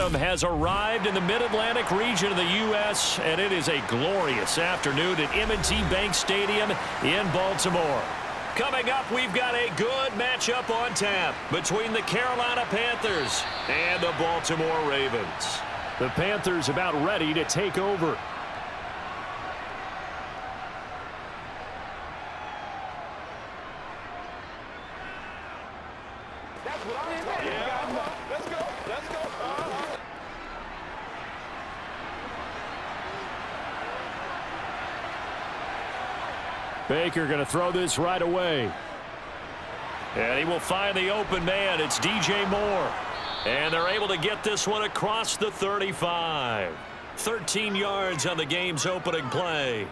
autumn has arrived in the mid-Atlantic region of the U.S., and it is a glorious afternoon at M&T Bank Stadium in Baltimore. Coming up, we've got a good matchup on tap between the Carolina Panthers and the Baltimore Ravens. The Panthers about ready to take over. Baker going to throw this right away. And he will find the open man. It's DJ Moore. And they're able to get this one across the 35. 13 yards on the game's opening play.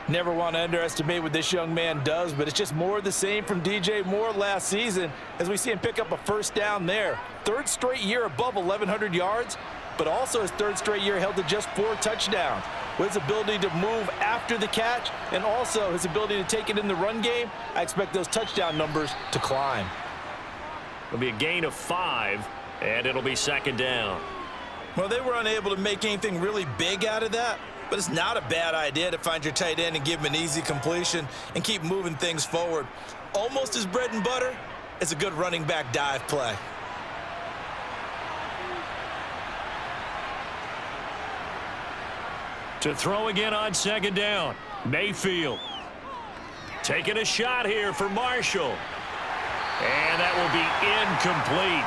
Never want to underestimate what this young man does, but it's just more of the same from DJ Moore last season as we see him pick up a first down there. Third straight year above 1,100 yards, but also his third straight year held to just 4 touchdowns. With his ability to move after the catch and also his ability to take it in the run game, I expect those touchdown numbers to climb. It'll be a gain of 5, and it'll be second down. Well, they were unable to make anything really big out of that, but it's not a bad idea to find your tight end and give him an easy completion and keep moving things forward. Almost his bread and butter is a good running back dive play. To throw again on second down, Mayfield. Taking a shot here for Marshall. And that will be incomplete.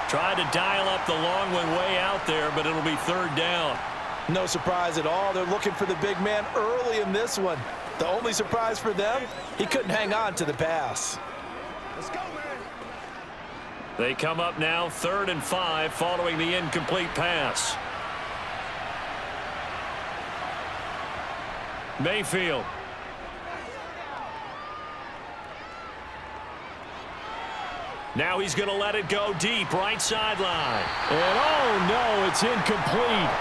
Tried to dial up the long one way out there, but it'll be third down. No surprise at all. They're looking for the big man early in this one. The only surprise for them, he couldn't hang on to the pass. Let's go, man. They come up now 3rd and 5 following the incomplete pass. Mayfield. Now he's going to let it go deep, right sideline. And oh no, it's incomplete.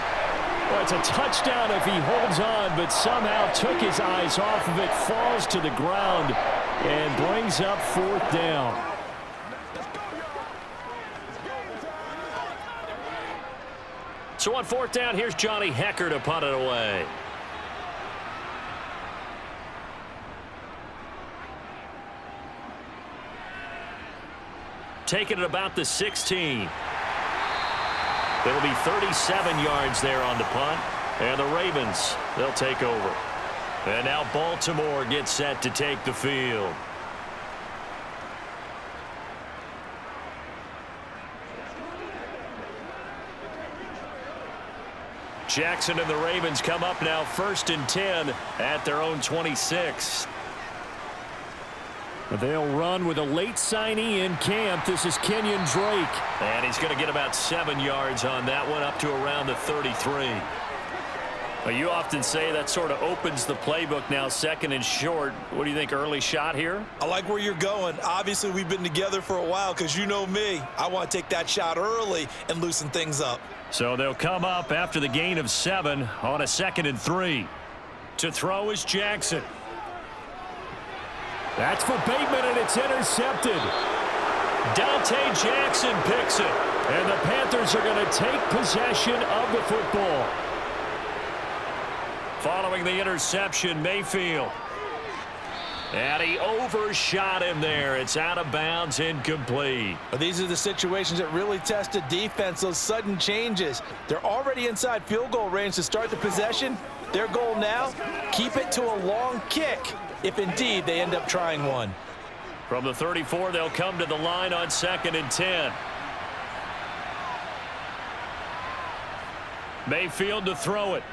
Well, it's a touchdown if he holds on, but somehow took his eyes off of it, falls to the ground, and brings up 4th down. So on 4th down, here's Johnny Hecker to punt it away. Taking it about the 16. It'll be 37 yards there on the punt. And the Ravens, they'll take over. And now Baltimore gets set to take the field. Jackson and the Ravens come up now 1st and 10 at their own 26. They'll run with a late signee in camp. This is Kenyon Drake. And he's going to get about 7 yards on that one, up to around the 33. Well, you often say that sort of opens the playbook now, 2nd and short. What do you think, early shot here? I like where you're going. Obviously, we've been together for a while because you know me. I want to take that shot early and loosen things up. So they'll come up after the gain of 7 on a 2nd and 3. To throw is Jackson. That's for Bateman, and it's intercepted. Dante Jackson picks it. And the Panthers are going to take possession of the football. Following the interception, Mayfield. And he overshot him there. It's out of bounds, incomplete. These are the situations that really test a defense, those sudden changes. They're already inside field goal range to start the possession. Their goal now, keep it to a long kick, if indeed they end up trying one. From the 34, they'll come to the line on 2nd and 10. Mayfield to throw it.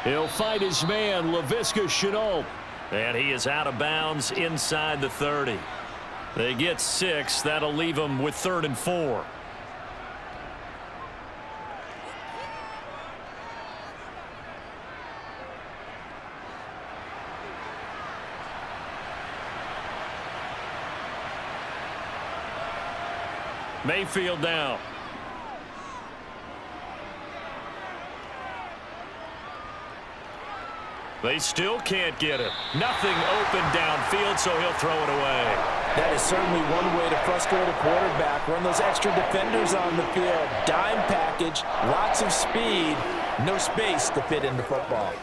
He'll fight his man, Laviska Shenault. And he is out of bounds inside the 30. They get 6. That'll leave them with 3rd and 4. Mayfield now. They still can't get it. Nothing open downfield, so he'll throw it away. That is certainly one way to frustrate a quarterback. Run those extra defenders on the field. Dime package, lots of speed, no space to fit into football.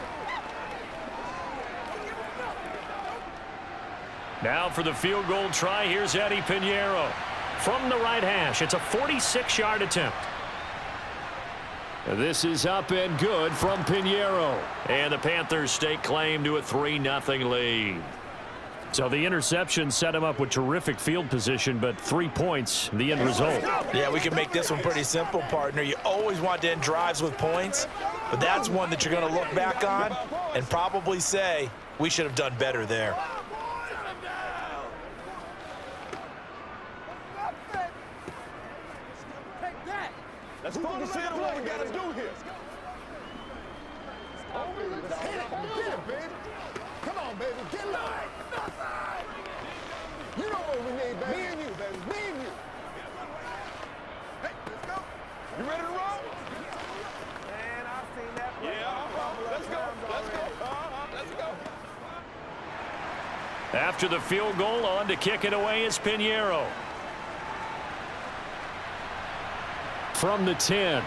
Now for the field goal try, here's Eddie Pinheiro. From the right hash, it's a 46-yard attempt. This is up and good from Pinheiro. And the Panthers stake claim to a 3-0 lead. So the interception set him up with terrific field position, but 3 points, the end result. Yeah, we can make this one pretty simple, partner. You always want to end drives with points, but that's one that you're going to look back on and probably say, we should have done better there. Let's focus in on what we got to do here. Let's hit it, baby. Come on, baby. Get live. You know what we need, baby. Me and you, baby. Me and you. Hey, let's go. You ready to roll? Man, I've seen that. Yeah. Let's go. Let's go. Let's go. After the field goal, on to kick it away is Pinheiro. From the 10.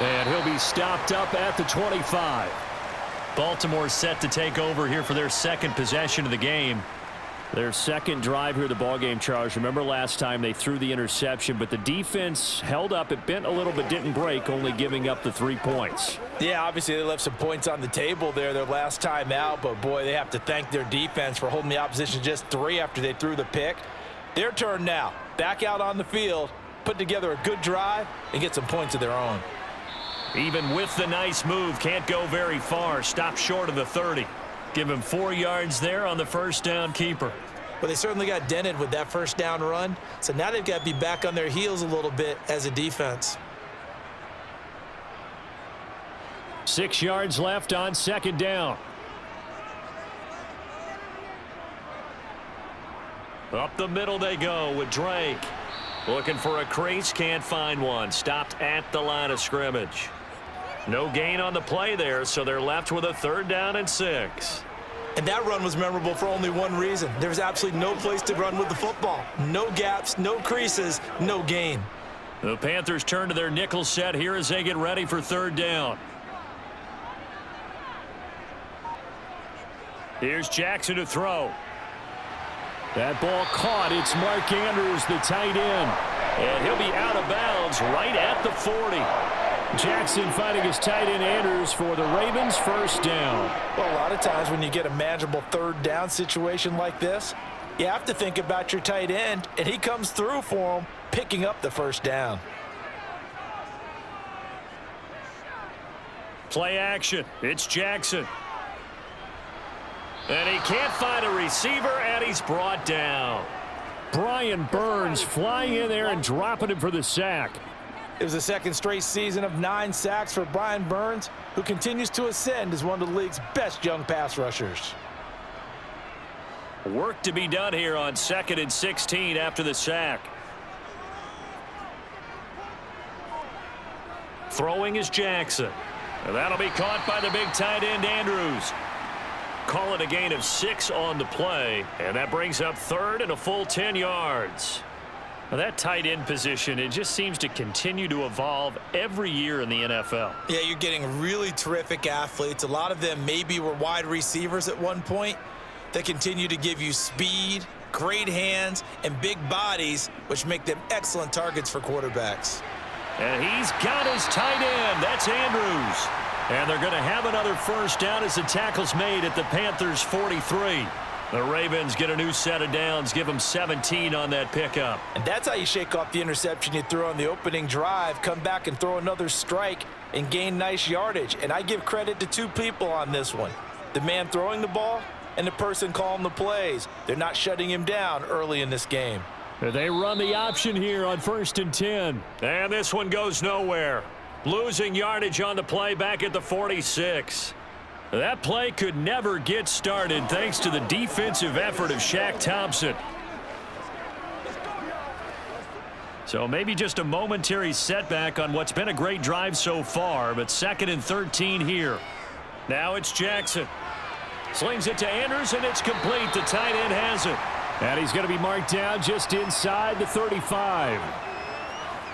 And he'll be stopped up at the 25. Baltimore set to take over here for their second possession of the game. Their second drive here, the ballgame, Charles. Remember last time they threw the interception, but the defense held up. It bent a little but didn't break, only giving up the 3 points. Yeah, obviously they left some points on the table there their last time out, but boy, they have to thank their defense for holding the opposition just 3 after they threw the pick. Their turn now. Back out on the field, put together a good drive, and get some points of their own. Even with the nice move, can't go very far. Stop short of the 30. Give him 4 yards there on the first down keeper. Well, they certainly got dented with that first down run, so now they've got to be back on their heels a little bit as a defense. 6 yards left on second down. Up the middle they go with Drake. Looking for a crease, can't find one. Stopped at the line of scrimmage. No gain on the play there, so they're left with a 3rd down and 6. And that run was memorable for only one reason. There was absolutely no place to run with the football. No gaps, no creases, no gain. The Panthers turn to their nickel set here as they get ready for 3rd down. Here's Jackson to throw. That ball caught. It's Mark Andrews, the tight end. And he'll be out of bounds right at the 40. Jackson finding his tight end Andrews for the Ravens' first down. Well, a lot of times when you get a manageable 3rd down situation like this, you have to think about your tight end, and he comes through for him, picking up the first down. Play action. It's Jackson. And he can't find a receiver, and he's brought down. Brian Burns flying in there and dropping him for the sack. It was the second straight season of 9 sacks for Brian Burns, who continues to ascend as one of the league's best young pass rushers. Work to be done here on 2nd and 16 after the sack. Throwing is Jackson. And that'll be caught by the big tight end Andrews. Call it a gain of 6 on the play, and that brings up 3rd and a full 10 yards. Now that tight end position, it just seems to continue to evolve every year in the NFL. Yeah, you're getting really terrific athletes. A lot of them maybe were wide receivers at one point. They continue to give you speed, great hands, and big bodies, which make them excellent targets for quarterbacks. And he's got his tight end. That's Andrews. And they're going to have another first down as the tackle's made at the Panthers' 43. The Ravens get a new set of downs, give them 17 on that pickup. And that's how you shake off the interception you threw on the opening drive, come back and throw another strike and gain nice yardage. And I give credit to 2 people on this one. The man throwing the ball and the person calling the plays. They're not shutting him down early in this game. They run the option here on 1st and 10. And this one goes nowhere. Losing yardage on the play back at the 46. That play could never get started thanks to the defensive effort of Shaq Thompson. So maybe just a momentary setback on what's been a great drive so far, but 2nd and 13 here. Now it's Jackson. Slings it to Andrews, and it's complete. The tight end has it. And he's going to be marked down just inside the 35.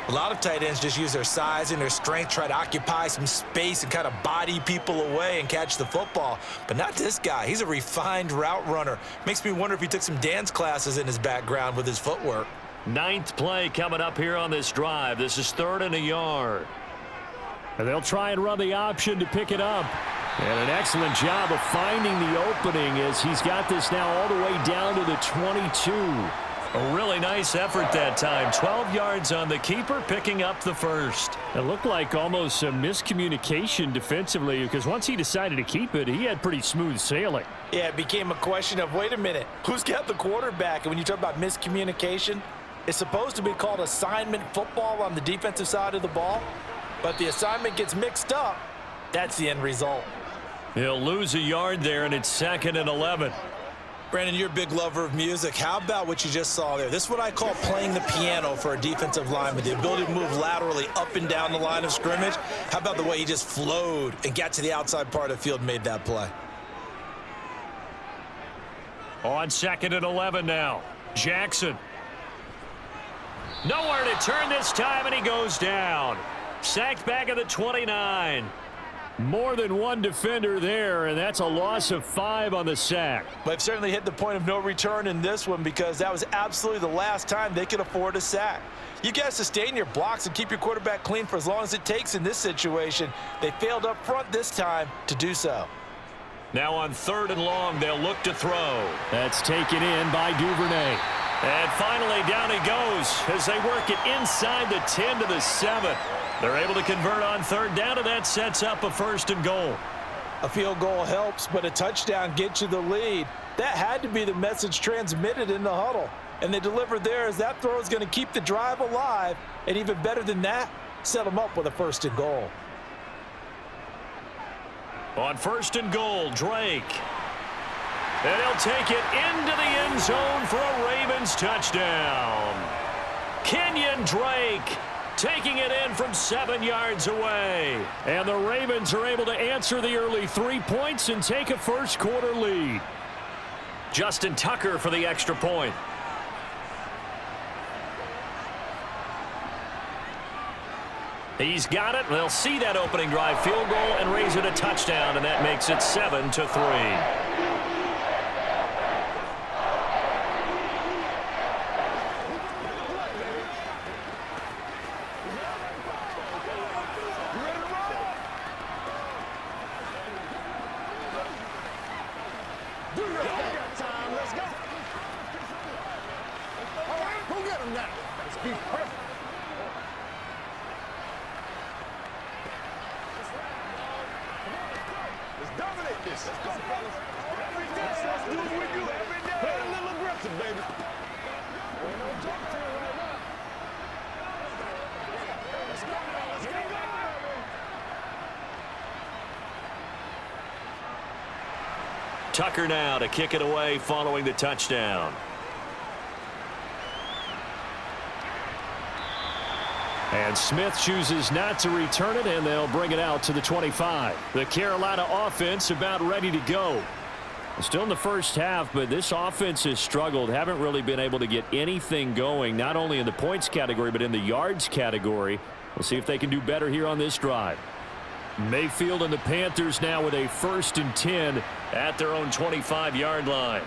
A lot of tight ends just use their size and their strength, try to occupy some space and kind of body people away and catch the football. But not this guy. He's a refined route runner. Makes me wonder if he took some dance classes in his background with his footwork. 9th play coming up here on this drive. This is 3rd and a yard. And they'll try and run the option to pick it up. And an excellent job of finding the opening as he's got this now all the way down to the 22. A really nice effort that time. 12 yards on the keeper, picking up the first. It looked like almost a miscommunication defensively because once he decided to keep it, he had pretty smooth sailing. Yeah, it became a question of, wait a minute, who's got the quarterback? And when you talk about miscommunication, it's supposed to be called assignment football on the defensive side of the ball. But the assignment gets mixed up. That's the end result. He'll lose a yard there, and it's 2nd and 11. Brandon, you're a big lover of music. How about what you just saw there? This is what I call playing the piano for a defensive lineman, the ability to move laterally up and down the line of scrimmage. How about the way he just flowed and got to the outside part of the field and made that play? On 2nd and 11 now. Jackson. Nowhere to turn this time, and he goes down. Sacked back at the 29. More than one defender there, and that's a loss of 5 on the sack. They've certainly hit the point of no return in this one because that was absolutely the last time they could afford a sack. You got to sustain your blocks and keep your quarterback clean for as long as it takes in this situation. They failed up front this time to do so. Now on 3rd and long, they'll look to throw. That's taken in by Duvernay. And finally, down he goes as they work it inside the 10 to the 7. They're able to convert on 3rd down, and that sets up a 1st and goal. A field goal helps, but a touchdown gets you the lead. That had to be the message transmitted in the huddle. And they delivered there as that throw is going to keep the drive alive. And even better than that, set them up with a 1st and goal. On 1st and goal, Drake. And he'll take it into the end zone for a Ravens touchdown. Kenyon Drake taking it in from 7 yards away. And the Ravens are able to answer the early 3 points and take a first-quarter lead. Justin Tucker for the extra point. He's got it. They'll see that opening drive field goal and raise it a touchdown, and that makes it 7-3. Tucker now to kick it away following the touchdown. And Smith chooses not to return it, and they'll bring it out to the 25. The Carolina offense about ready to go. Still in the first half, but this offense has struggled. Haven't really been able to get anything going, not only in the points category, but in the yards category. We'll see if they can do better here on this drive. Mayfield and the Panthers now with a 1st and 10 at their own 25-yard line.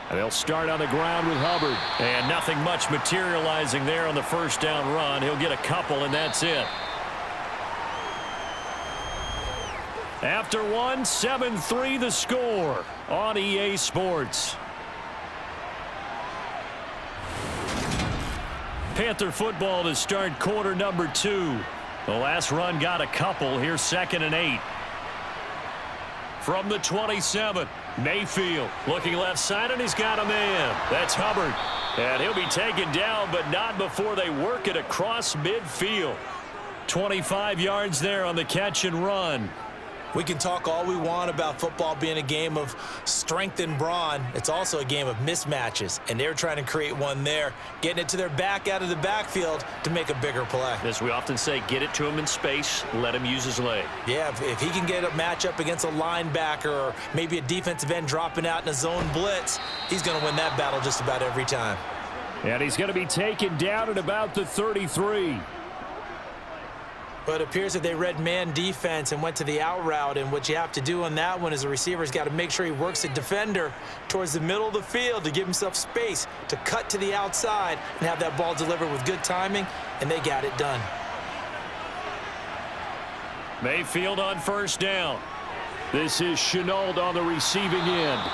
And they'll start on the ground with Hubbard. And nothing much materializing there on the first down run. He'll get a couple, and that's it. After one, 7-3 the score on EA Sports. Panther football to start quarter number 2. The last run got a couple. Here's 2nd and 8. From the 27, Mayfield looking left side, and he's got a man. That's Hubbard. And he'll be taken down, but not before they work it across midfield. 25 yards there on the catch and run. We can talk all we want about football being a game of strength and brawn. It's also a game of mismatches, and they're trying to create one there, getting it to their back out of the backfield to make a bigger play. As we often say, get it to him in space, let him use his leg. Yeah, if he can get a matchup against a linebacker or maybe a defensive end dropping out in a zone blitz, he's going to win that battle just about every time. And he's going to be taken down at about the 33. But it appears that they read man defense and went to the out route, and what you have to do on that one is the receiver's got to make sure he works the defender towards the middle of the field to give himself space to cut to the outside and have that ball delivered with good timing, and they got it done. Mayfield on first down. This is Chenault on the receiving end.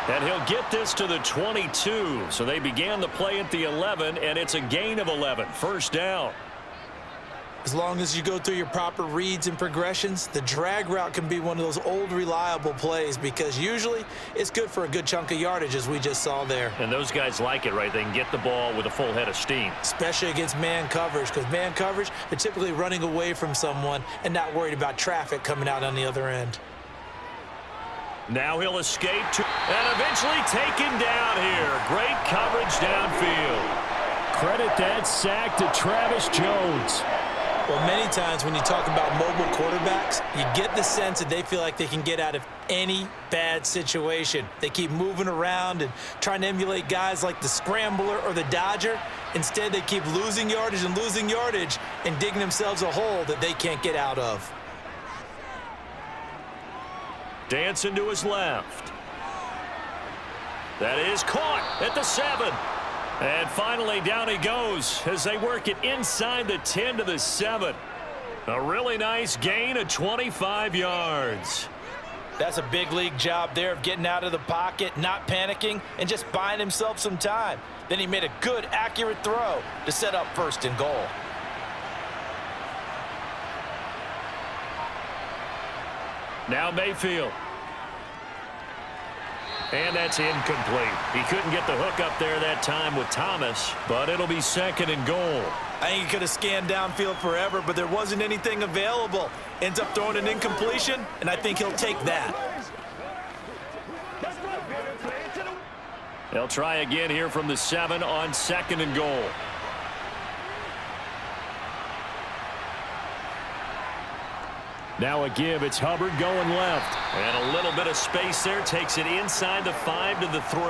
And he'll get this to the 22. So they began the play at the 11, and it's a gain of 11. First down. As long as you go through your proper reads and progressions, the drag route can be one of those old reliable plays because usually it's good for a good chunk of yardage, as we just saw there. And those guys like it, right? They can get the ball with a full head of steam. Especially against man coverage, because man coverage, they're typically running away from someone and not worried about traffic coming out on the other end. Now he'll escape to and eventually taken down here. Great coverage downfield. Credit that sack to Travis Jones. Well, many times when you talk about mobile quarterbacks, you get the sense that they feel like they can get out of any bad situation. They keep moving around and trying to emulate guys like the scrambler or the dodger. Instead, they keep losing yardage and digging themselves a hole that they can't get out of. Dancing to his left. That is caught at the 7. And finally, down he goes as they work it inside the 10 to the 7. A really nice gain of 25 yards. That's a big league job there of getting out of the pocket, not panicking, and just buying himself some time. Then he made a good, accurate throw to set up first and goal. Now Mayfield. And that's incomplete. He couldn't get the hook up there that time with Thomas, but it'll be second and goal. I think he could have scanned downfield forever, but there wasn't anything available. Ends up throwing an incompletion, and I think he'll take that. They'll try again here from the 7 on second and goal. Now a give. It's Hubbard going left. And a little bit of space there. Takes it inside the 5 to the 3.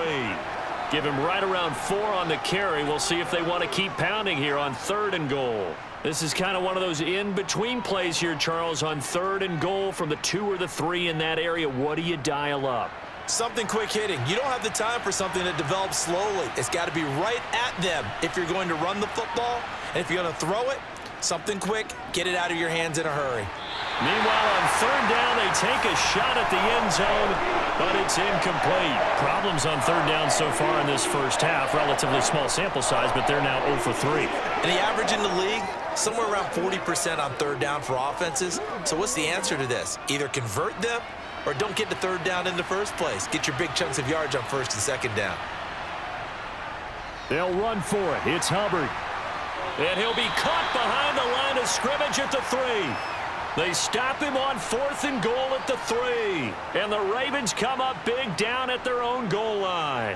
Give him right around 4 on the carry. We'll see if they want to keep pounding here on third and goal. This is kind of one of those in-between plays here, Charles, on third and goal from the 2 or the 3 in that area. What do you dial up? Something quick hitting. You don't have the time for something that develops slowly. It's got to be right at them if you're going to run the football. And if you're going to throw it, something quick, get it out of your hands in a hurry. Meanwhile, on third down, they take a shot at the end zone, but it's incomplete. Problems on third down so far in this first half. Relatively small sample size, but they're now 0 for 3. And the average in the league, somewhere around 40% on third down for offenses. So what's the answer to this? Either convert them or don't get to third down in the first place. Get your big chunks of yards on first and second down. They'll run for it. It's Hubbard. And he'll be caught behind the line of scrimmage at the 3. They stop him on 4th and goal at the 3. And the Ravens come up big down at their own goal line.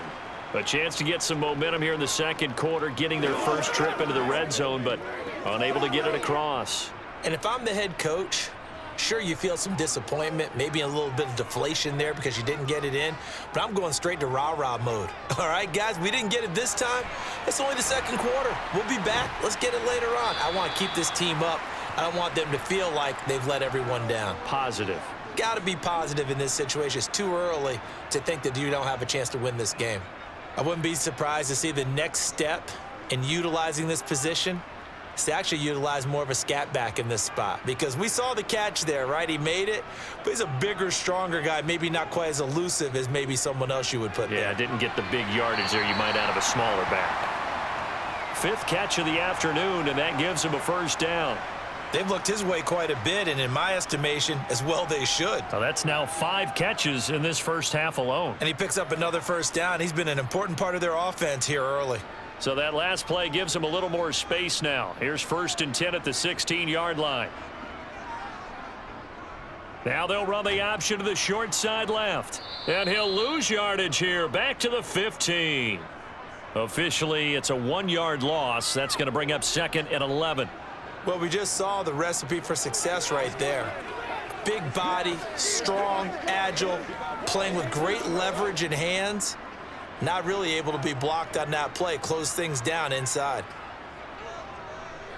A chance to get some momentum here in the second quarter, getting their first trip into the red zone, but unable to get it across. And if I'm the head coach, sure, you feel some disappointment, maybe a little bit of deflation there because you didn't get it in, but I'm going straight to rah-rah mode. All right, guys, we didn't get it this time. It's only the second quarter. We'll be back. Let's get it later on. I want to keep this team up. I don't want them to feel like they've let everyone down. Positive. Got to be positive in this situation. It's too early to think that you don't have a chance to win this game. I wouldn't be surprised to see the next step in utilizing this position is to actually utilize more of a scat back in this spot, because we saw the catch there, right? He made it, but he's a bigger, stronger guy, maybe not quite as elusive as maybe someone else you would put there. Yeah, didn't get the big yardage there you might out of a smaller back. 5th catch of the afternoon, and that gives him a first down. They've looked his way quite a bit, and in my estimation, as well they should. Now that's now 5 catches in this first half alone. And he picks up another first down. He's been an important part of their offense here early. So that last play gives him a little more space now. Here's 1st and 10 at the 16-yard line. Now they'll run the option to the short side left. And he'll lose yardage here, back to the 15. Officially, it's a 1-yard loss. That's going to bring up 2nd and 11. Well, we just saw the recipe for success right there. Big body, strong, agile, playing with great leverage in hands. Not really able to be blocked on that play. Close things down inside.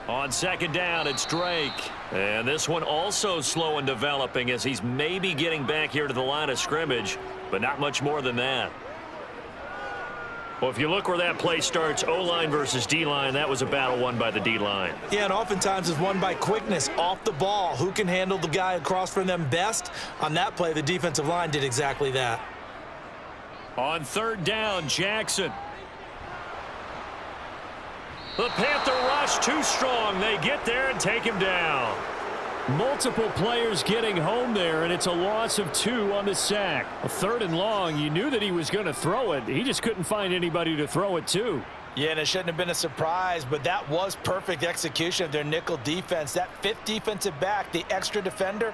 On 2nd down, it's Drake. And this one also slow in developing as he's maybe getting back here to the line of scrimmage, but not much more than that. Well, if you look where that play starts, O-line versus D-line, that was a battle won by the D-line. Yeah, and oftentimes it's won by quickness off the ball. Who can handle the guy across from them best? On that play, the defensive line did exactly that. On 3rd down, Jackson. The Panther rush too strong. They get there and take him down. Multiple players getting home there, and it's a loss of 2 on the sack. A 3rd and long, you knew that he was going to throw it. He just couldn't find anybody to throw it to. Yeah, and it shouldn't have been a surprise, but that was perfect execution of their nickel defense. That 5th defensive back, the extra defender,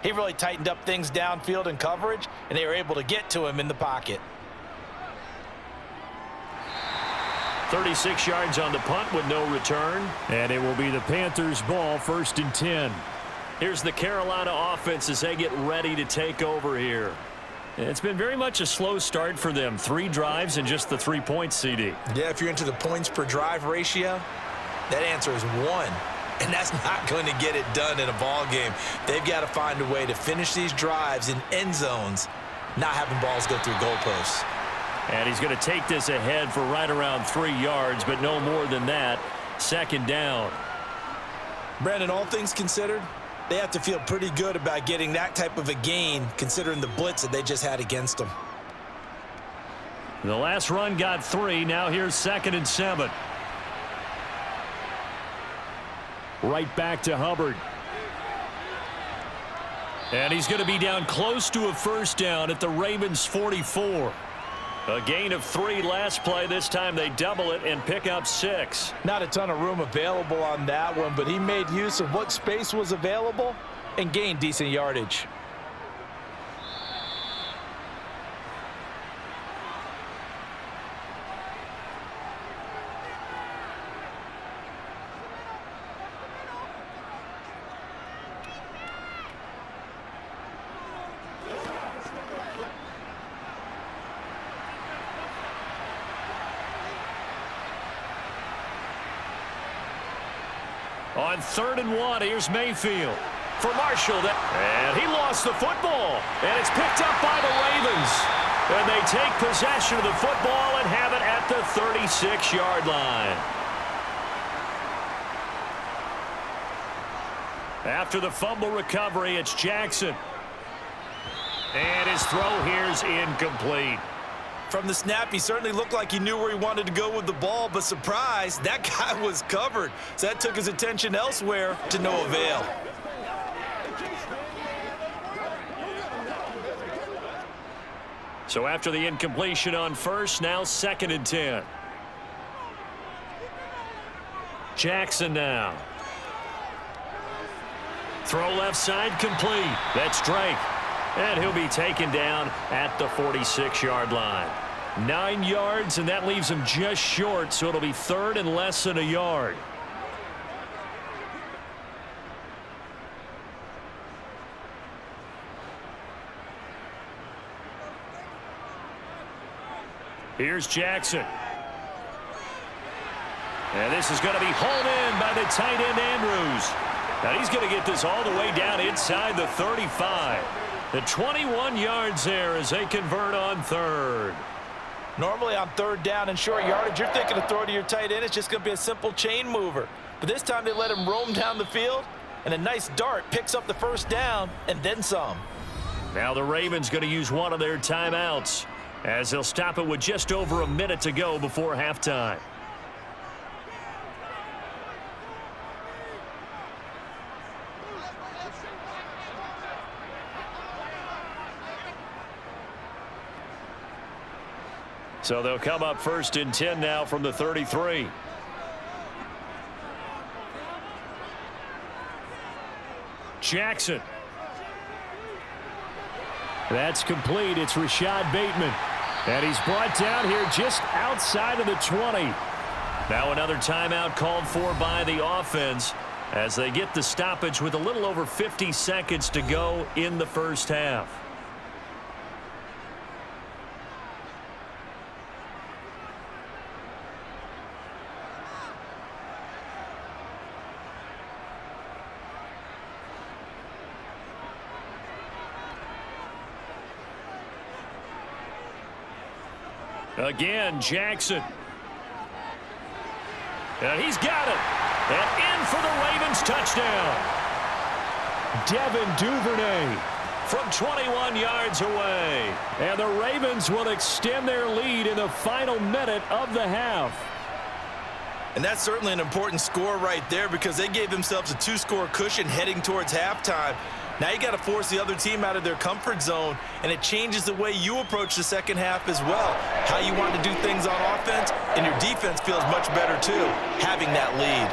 he really tightened up things downfield in coverage, and they were able to get to him in the pocket. 36 yards on the punt with no return. And it will be the Panthers' ball, 1st and 10. Here's the Carolina offense as they get ready to take over here. It's been very much a slow start for them. 3 drives and just the 3 points, CD. Yeah, if you're into the points per drive ratio, that answer is 1. And that's not going to get it done in a ball game. They've got to find a way to finish these drives in end zones, not having balls go through goalposts. And he's going to take this ahead for right around 3 yards, but no more than that. 2nd down. Brandon, all things considered, they have to feel pretty good about getting that type of a gain, considering the blitz that they just had against them. The last run got 3. Now here's 2nd and 7. Right back to Hubbard. And he's going to be down close to a 1st down at the Ravens' 44. A gain of 3 last play. This time they double it and pick up 6. Not a ton of room available on that one, but he made use of what space was available and gained decent yardage. On 3rd and 1, here's Mayfield for Marshall. And he lost the football. And it's picked up by the Ravens. And they take possession of the football and have it at the 36-yard line. After the fumble recovery, it's Jackson. And his throw here's incomplete. From the snap, he certainly looked like he knew where he wanted to go with the ball, but surprise, that guy was covered. So that took his attention elsewhere to no avail. So after the incompletion on 1st, now 2nd and 10. Jackson now. Throw left side complete. That's Drake. And he'll be taken down at the 46-yard line. 9 yards, and that leaves him just short, so it'll be 3rd and less than a yard. Here's Jackson. And this is going to be hauled in by the tight end Andrews. Now he's going to get this all the way down inside the 35. The 21 yards there as they convert on 3rd. Normally on 3rd down and short yardage, you're thinking to throw to your tight end. It's just going to be a simple chain mover. But this time they let him roam down the field, and a nice dart picks up the 1st down and then some. Now the Ravens going to use one of their timeouts as they'll stop it with just over a minute to go before halftime. So they'll come up 1st and 10 now from the 33. Jackson. That's complete. It's Rashad Bateman. And he's brought down here just outside of the 20. Now another timeout called for by the offense as they get the stoppage with a little over 50 seconds to go in the first half. Again, Jackson. And he's got it. And in for the Ravens touchdown. Devin Duvernay from 21 yards away. And the Ravens will extend their lead in the final minute of the half. And that's certainly an important score right there because they gave themselves a 2-score cushion heading towards halftime. Now you got to force the other team out of their comfort zone, and it changes the way you approach the second half as well. How you want to do things on offense, and your defense feels much better too, having that lead.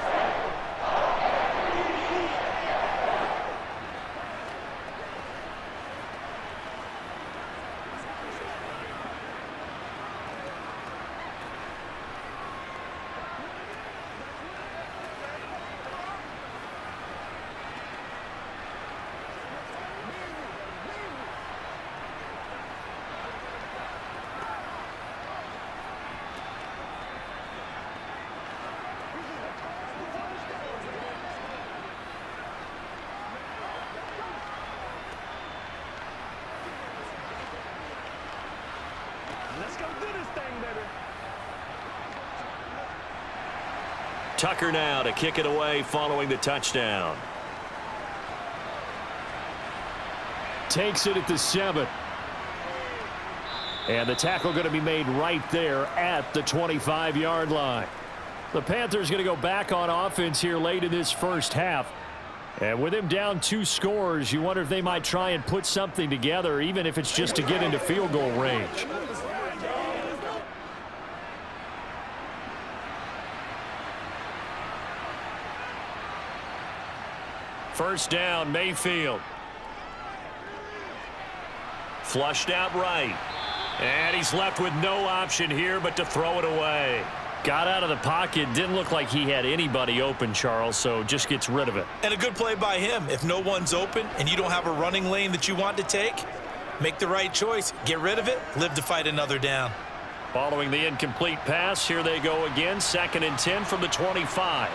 Let's go do this thing, baby. Tucker now to kick it away following the touchdown. Takes it at the 7. And the tackle going to be made right there at the 25-yard line. The Panthers going to go back on offense here late in this first half. And with him down 2 scores, you wonder if they might try and put something together, even if it's just to get into field goal range. First down, Mayfield. Flushed out right. And he's left with no option here but to throw it away. Got out of the pocket. Didn't look like he had anybody open, Charles, so just gets rid of it. And a good play by him. If no one's open and you don't have a running lane that you want to take, make the right choice. Get rid of it. Live to fight another down. Following the incomplete pass, here they go again. 2nd and 10 from the 25.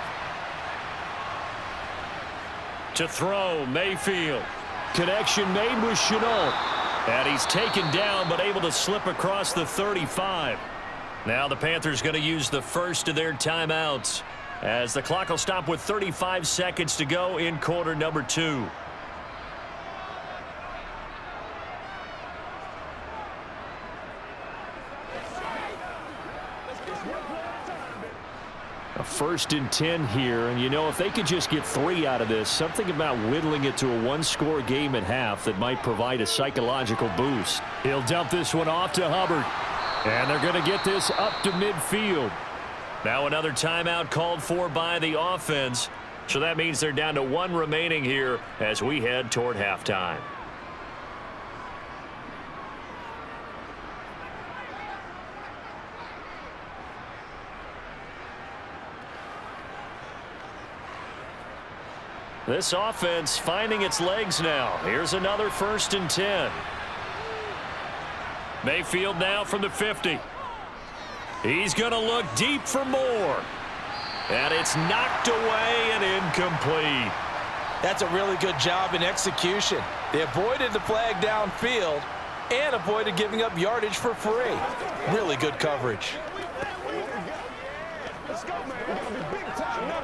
To throw, Mayfield. Connection made with Chenault. And he's taken down but able to slip across the 35. Now the Panthers going to use the first of their timeouts as the clock will stop with 35 seconds to go in quarter number 2. A 1st and 10 here, and you know, if they could just get 3 out of this, something about whittling it to a 1-score game at half that might provide a psychological boost. He'll dump this one off to Hubbard, and they're going to get this up to midfield. Now another timeout called for by the offense, so that means they're down to 1 remaining here as we head toward halftime. This offense finding its legs now. Here's another 1st and 10. Mayfield now from the 50. He's going to look deep for more. And it's knocked away and incomplete. That's a really good job in execution. They avoided the flag downfield and avoided giving up yardage for free. Really good coverage. Let's go, man. We're gonna be big time now.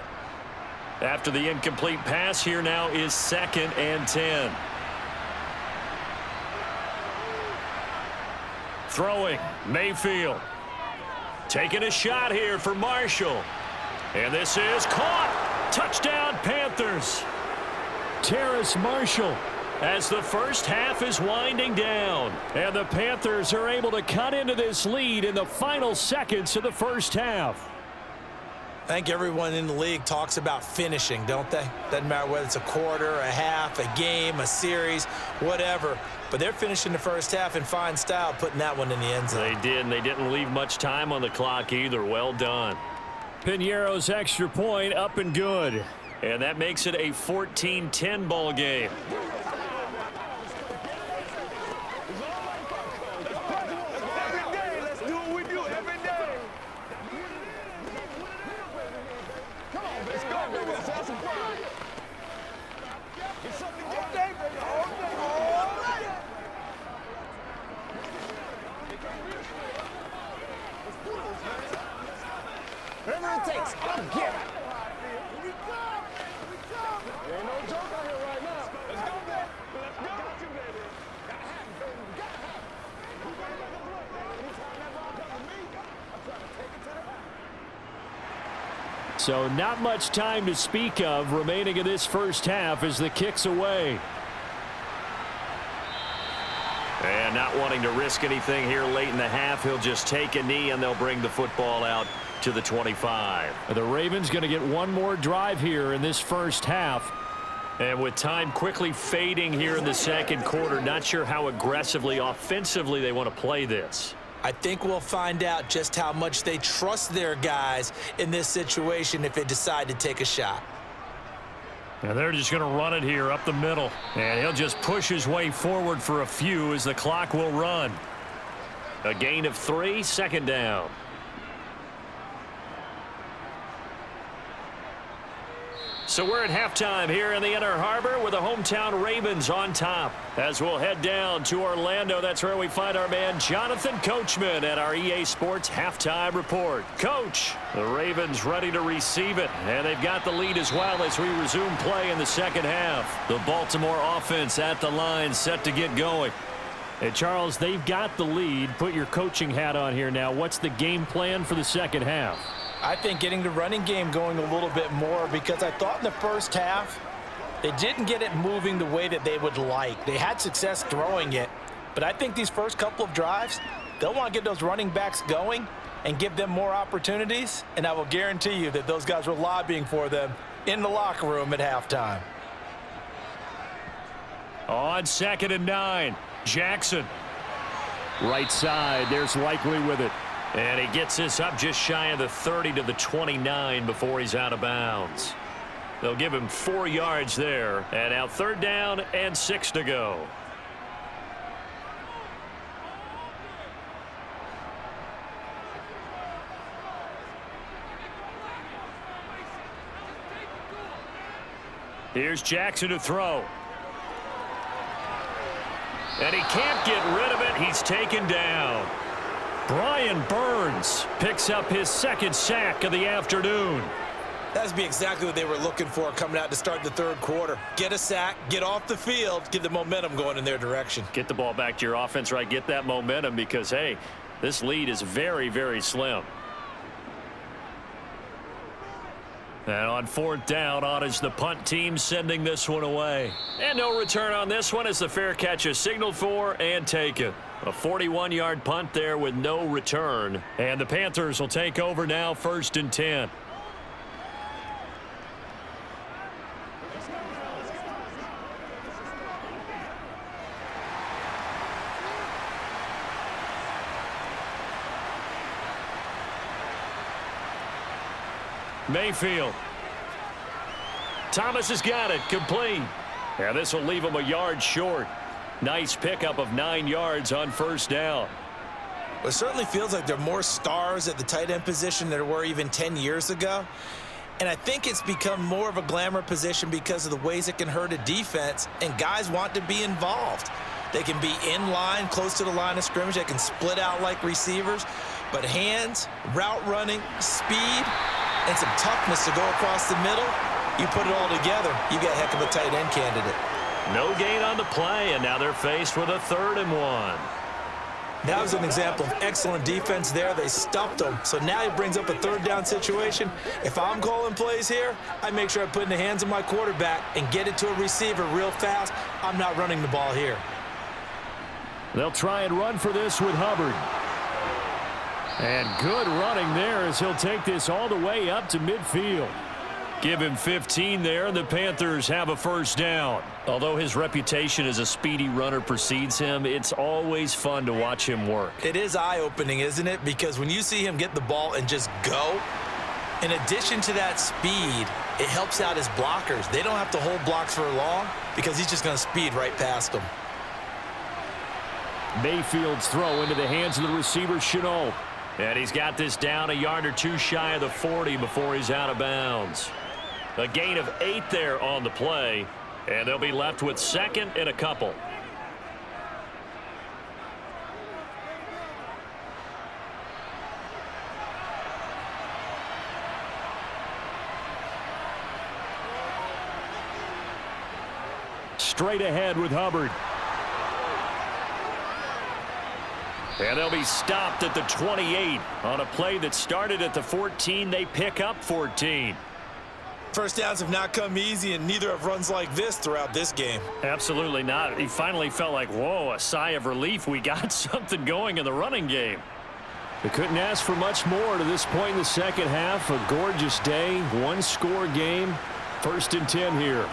After the incomplete pass, here now is 2nd and 10. Throwing, Mayfield. Taking a shot here for Marshall. And this is caught. Touchdown, Panthers. Terrace Marshall as the first half is winding down. And the Panthers are able to cut into this lead in the final seconds of the first half. I think everyone in the league talks about finishing, don't they? Doesn't matter whether it's a quarter, a half, a game, a series, whatever. But they're finishing the first half in fine style, putting that one in the end zone. They did, and they didn't leave much time on the clock either. Well done. Piñeiro's extra point up and good. And that makes it a 14-10 ball game. Whatever it takes, I'll get it. Here we come. Here we come. There ain't no joke out here right now. Let's go, man. Let's go. Got you, baby. Gotta have it, baby. Gotta have it. You better make a play, man. Anytime that ball comes to me, I'm trying to take it to the house. So not much time to speak of remaining in this first half as the kick's away. And not wanting to risk anything here late in the half, he'll just take a knee and they'll bring the football out to the 25. The Ravens going to get one more drive here in this first half. And with time quickly fading here in the second quarter, not sure how aggressively, offensively they want to play this. I think we'll find out just how much they trust their guys in this situation if they decide to take a shot. And they're just going to run it here up the middle. And he'll just push his way forward for a few as the clock will run. A gain of 3, second down. So we're at halftime here in the Inner Harbor with the hometown Ravens on top. As we'll head down to Orlando, that's where we find our man Jonathan Coachman at our EA Sports Halftime Report. Coach, the Ravens ready to receive it, and they've got the lead as well as we resume play in the second half. The Baltimore offense at the line set to get going. Hey, Charles, they've got the lead. Put your coaching hat on here now. What's the game plan for the second half? I think getting the running game going a little bit more, because I thought in the first half they didn't get it moving the way that they would like. They had success throwing it, but I think these first couple of drives, they'll want to get those running backs going and give them more opportunities, and I will guarantee you that those guys were lobbying for them in the locker room at halftime. On 2nd and 9, Jackson. Right side, there's Likely with it. And he gets this up just shy of the 30 to the 29 before he's out of bounds. They'll give him 4 yards there. And now 3rd down and 6 to go. Here's Jackson to throw. And he can't get rid of it. He's taken down. Brian Burns picks up his 2nd sack of the afternoon. That'd be exactly what they were looking for coming out to start the 3rd quarter. Get a sack, get off the field, get the momentum going in their direction. Get the ball back to your offense, right? Get that momentum because, hey, this lead is very, very slim. And on 4th down, on is the punt team sending this one away. And no return on this one as the fair catch is signaled for and taken. A 41-yard punt there with no return. And the Panthers will take over now, 1st and 10. Mayfield. Thomas has got it, complete. And this will leave him a yard short. Nice pickup of 9 yards on 1st down. Well, it certainly feels like there are more stars at the tight end position than there were even 10 years ago. And I think it's become more of a glamour position because of the ways it can hurt a defense, and guys want to be involved. They can be in line, close to the line of scrimmage. They can split out like receivers. But hands, route running, speed, and some toughness to go across the middle, you put it all together, you got a heck of a tight end candidate. No gain on the play, and now they're faced with a 3rd and 1. That was an example of excellent defense there. They stuffed them. So now it brings up a 3rd down situation. If I'm calling plays here, I make sure I put it in the hands of my quarterback and get it to a receiver real fast. I'm not running the ball here. They'll try and run for this with Hubbard. And good running there as he'll take this all the way up to midfield. Give him 15 there, and the Panthers have a first down. Although his reputation as a speedy runner precedes him, it's always fun to watch him work. It is eye-opening, isn't it? Because when you see him get the ball and just go, in addition to that speed, it helps out his blockers. They don't have to hold blocks for long because he's just going to speed right past them. Mayfield's throw into the hands of the receiver, Chenault. And he's got this down a yard or two shy of the 40 before he's out of bounds. A gain of 8 there on the play, and they'll be left with second and a couple. Straight ahead with Hubbard. And they'll be stopped at the 28 on a play that started at the 14. They pick up 14. First downs have not come easy, and neither have runs like this throughout this game. Absolutely not. He finally felt like, whoa, a sigh of relief. We got something going in the running game. They couldn't ask for much more to this point in the second half. A gorgeous day, one-score game. 1st and 10 here.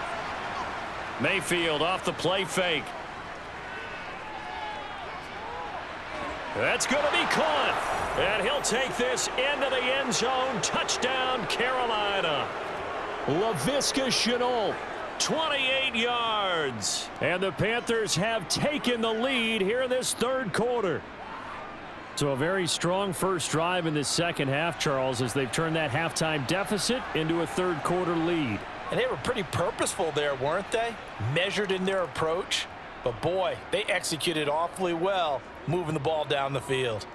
Mayfield off the play fake. That's going to be caught. And he'll take this into the end zone. Touchdown, Carolina. Laviska Shenault, 28 yards. And the Panthers have taken the lead here in this third quarter. So a very strong first drive in this second half, Charles, as they've turned that halftime deficit into a third quarter lead. And they were pretty purposeful there, weren't they? Measured in their approach. But, boy, they executed awfully well moving the ball down the field.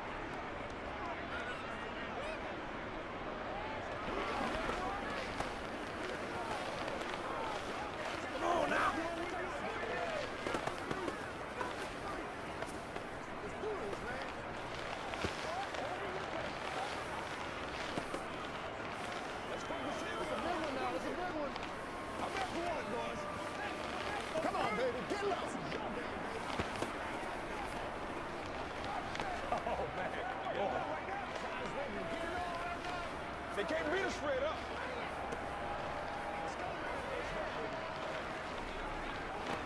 They can't beat us straight up.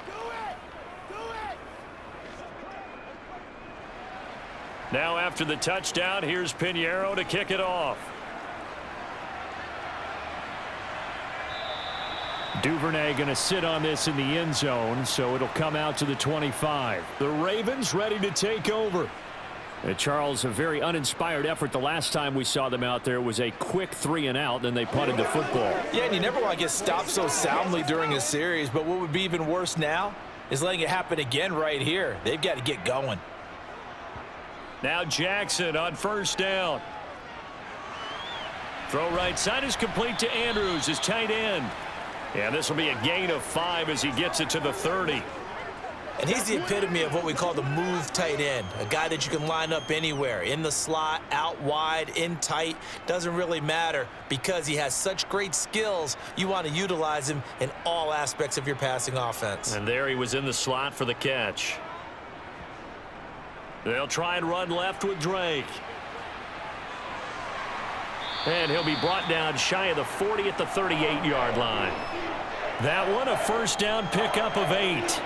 Do it! Do it! Now after the touchdown, here's Pinheiro to kick it off. Duvernay going to sit on this in the end zone, so it'll come out to the 25. The Ravens ready to take over. Charles, a very uninspired effort the last time we saw them out there. It was a quick 3-and-out, then they punted the football. Yeah, and you never want to get stopped so soundly during a series, but what would be even worse now is letting it happen again right here. They've got to get going. Now Jackson on first down. Throw right side is complete to Andrews, his tight end. And this will be a gain of 5 as he gets it to the 30. And he's the epitome of what we call the move tight end, a guy that you can line up anywhere, in the slot, out wide, in tight, doesn't really matter because he has such great skills. You want to utilize him in all aspects of your passing offense. And there he was in the slot for the catch. They'll try and run left with Drake. And he'll be brought down shy of the 40 at the 38-yard line. That one a first down pickup of 8.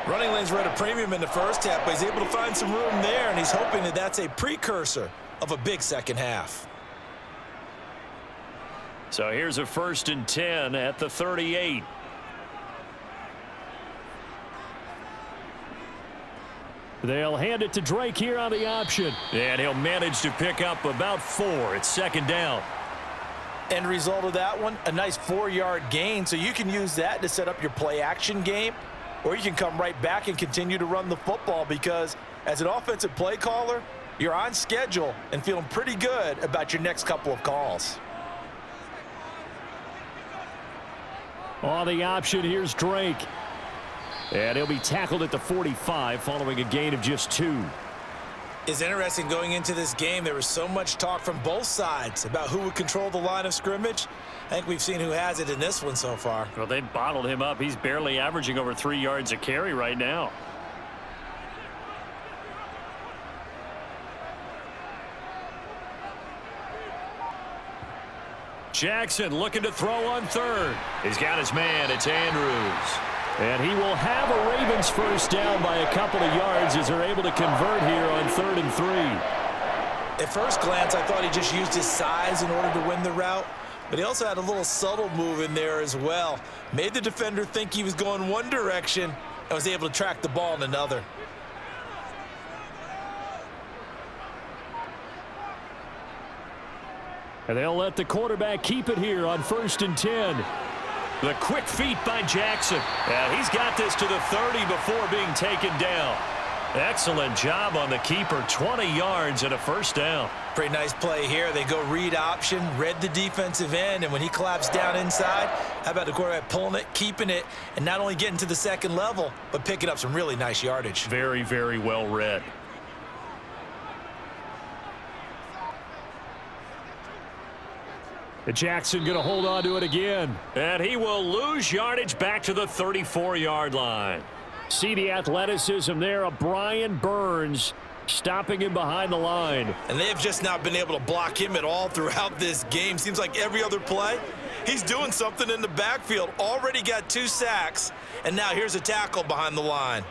Running lanes were at a premium in the first half, but he's able to find some room there, and he's hoping that that's a precursor of a big second half. So here's a 1st and 10 at the 38. They'll hand it to Drake here on the option. And he'll manage to pick up about 4. It's 2nd down. End result of that one, a nice 4-yard gain, so you can use that to set up your play-action game. Or you can come right back and continue to run the football because as an offensive play caller, you're on schedule and feeling pretty good about your next couple of calls. On the option, here's Drake. And he'll be tackled at the 45 following a gain of just 2. It's interesting going into this game. There was so much talk from both sides about who would control the line of scrimmage. I think we've seen who has it in this one so far. Well, they bottled him up. He's barely averaging over 3 yards a carry right now. Jackson looking to throw on third. He's got his man. It's Andrews. And he will have a Ravens first down by a couple of yards as they're able to convert here on 3rd and 3. At first glance, I thought he just used his size in order to win the route, but he also had a little subtle move in there as well. Made the defender think he was going one direction and was able to track the ball in another. And they'll let the quarterback keep it here on 1st and 10. The quick feet by Jackson. And he's got this to the 30 before being taken down. Excellent job on the keeper. 20 yards and a first down. Pretty nice play here. They go read option, read the defensive end, and when he collapsed down inside, how about the quarterback pulling it, keeping it, and not only getting to the second level, but picking up some really nice yardage. Very, very well read. Jackson going to hold on to it again. And he will lose yardage back to the 34-yard line. See the athleticism there of Brian Burns stopping him behind the line. And they have just not been able to block him at all throughout this game. Seems like every other play, he's doing something in the backfield. Already got 2 sacks, and now here's a tackle behind the line.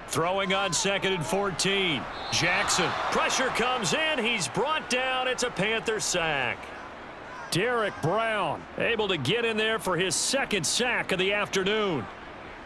Throwing on 2nd and 14. Jackson. Pressure comes in. He's brought down. It's a Panther sack. Derek Brown able to get in there for his 2nd sack of the afternoon.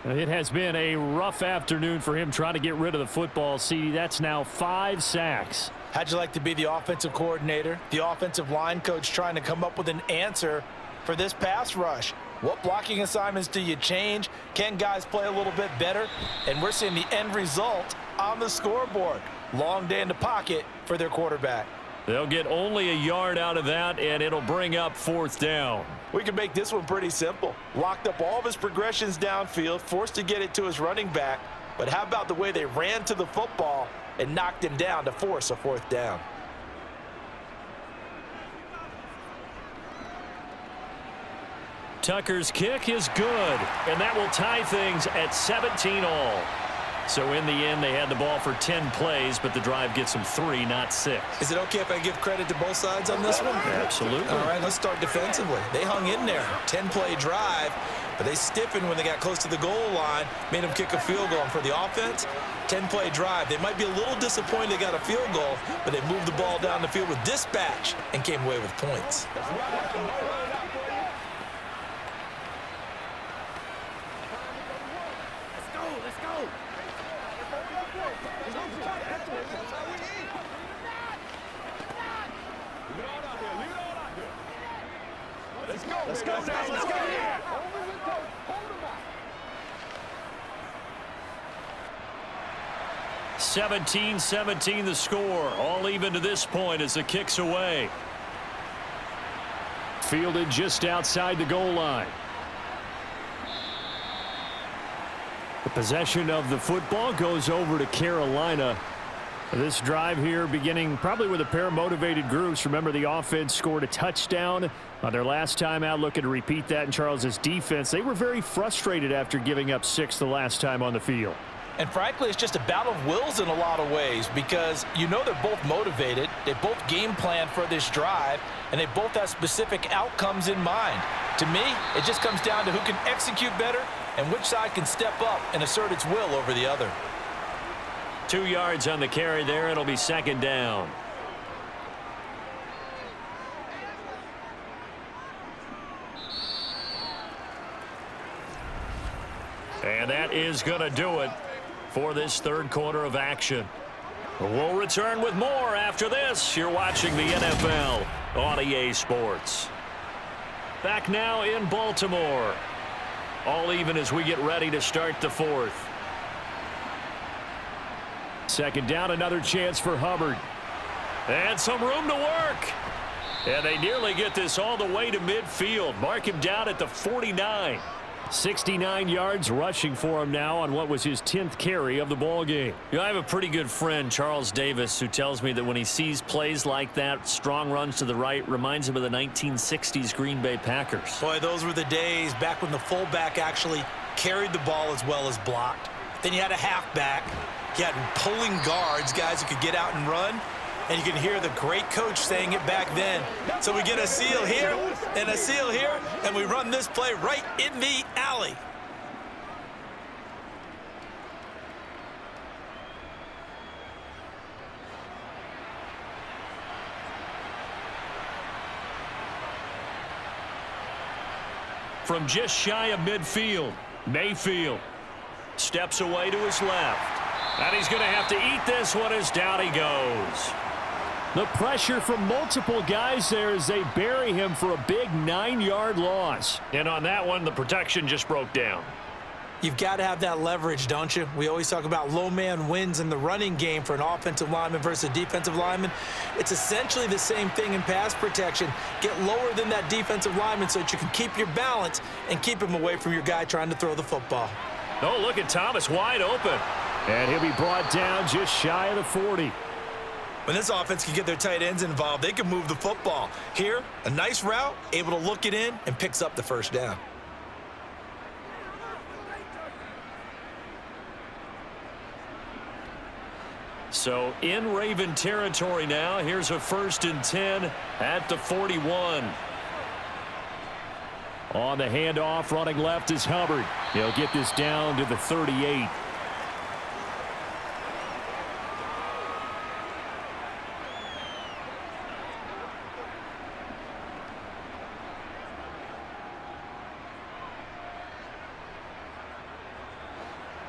It has been a rough afternoon for him trying to get rid of the football. See, that's now 5 sacks. How'd you like to be the offensive coordinator, the offensive line coach trying to come up with an answer for this pass rush? What blocking assignments do you change? Can guys play a little bit better? And we're seeing the end result on the scoreboard. Long day in the pocket for their quarterback. They'll get only a yard out of that, and it'll bring up 4th down. We can make this one pretty simple. Locked up all of his progressions downfield, forced to get it to his running back. But how about the way they ran to the football and knocked him down to force a 4th down? Tucker's kick is good, and that will tie things at 17-all. So in the end, they had the ball for 10 plays, but the drive gets them 3, not 6. Is it okay if I give credit to both sides on this one? Absolutely. All right, let's start defensively. They hung in there. 10-play drive, but they stiffened when they got close to the goal line, made them kick a field goal. And for the offense, 10-play drive. They might be a little disappointed they got a field goal, but they moved the ball down the field with dispatch and came away with points. Let's go now. Let's go. 17-17 the score. All even to this point as the kick's away. Fielded just outside the goal line. The possession of the football goes over to Carolina. This drive here beginning probably with a pair of motivated groups. Remember, the offense scored a touchdown on their last time out. Looking to repeat that in Charles's defense. They were very frustrated after giving up 6 the last time on the field. And frankly, it's just a battle of wills in a lot of ways because you know they're both motivated. They both game plan for this drive, and they both have specific outcomes in mind. To me, it just comes down to who can execute better and which side can step up and assert its will over the other. 2 yards on the carry there. It'll be 2nd down. And that is going to do it for this 3rd quarter of action. We'll return with more after this. You're watching the NFL on EA Sports. Back now in Baltimore. All even as we get ready to start the 4th. 2nd down, another chance for Hubbard. And some room to work. And they nearly get this all the way to midfield. Mark him down at the 49. 69 yards rushing for him now on what was his 10th carry of the ball game. You know, I have a pretty good friend, Charles Davis, who tells me that when he sees plays like that, strong runs to the right, reminds him of the 1960s Green Bay Packers. Boy, those were the days back when the fullback actually carried the ball as well as blocked. Then you had a halfback. You had pulling guards, guys who could get out and run. And you can hear the great coach saying it back then. So we get a seal here and a seal here, and we run this play right in the alley. From just shy of midfield, Mayfield steps away to his left. And he's going to have to eat this one as down he goes. The pressure from multiple guys there as they bury him for a big 9-yard loss. And on that one, the protection just broke down. You've got to have that leverage, don't you? We always talk about low man wins in the running game for an offensive lineman versus a defensive lineman. It's essentially the same thing in pass protection. Get lower than that defensive lineman so that you can keep your balance and keep him away from your guy trying to throw the football. Oh, look at Thomas wide open. And he'll be brought down just shy of the 40. When this offense can get their tight ends involved, they can move the football. Here, a nice route, able to look it in, and picks up the first down. So in Raven territory now. Here's a 1st and 10 at the 41. On the handoff, running left is Hubbard. He'll get this down to the 38.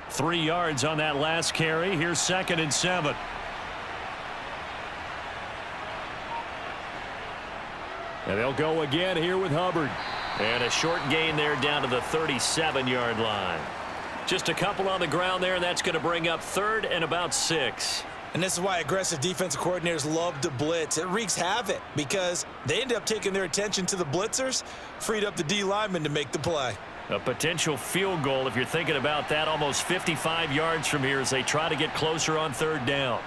Three yards on that last carry. Here's 2nd and 7. And they'll go again here with Hubbard. And a short gain there down to the 37-yard line. Just a couple on the ground there. That's going to bring up 3rd and about 6. And this is why aggressive defensive coordinators love to blitz. It wreaks havoc because they end up taking their attention to the blitzers, freed up the D lineman to make the play. A potential field goal, if you're thinking about that, almost 55 yards from here as they try to get closer on 3rd down.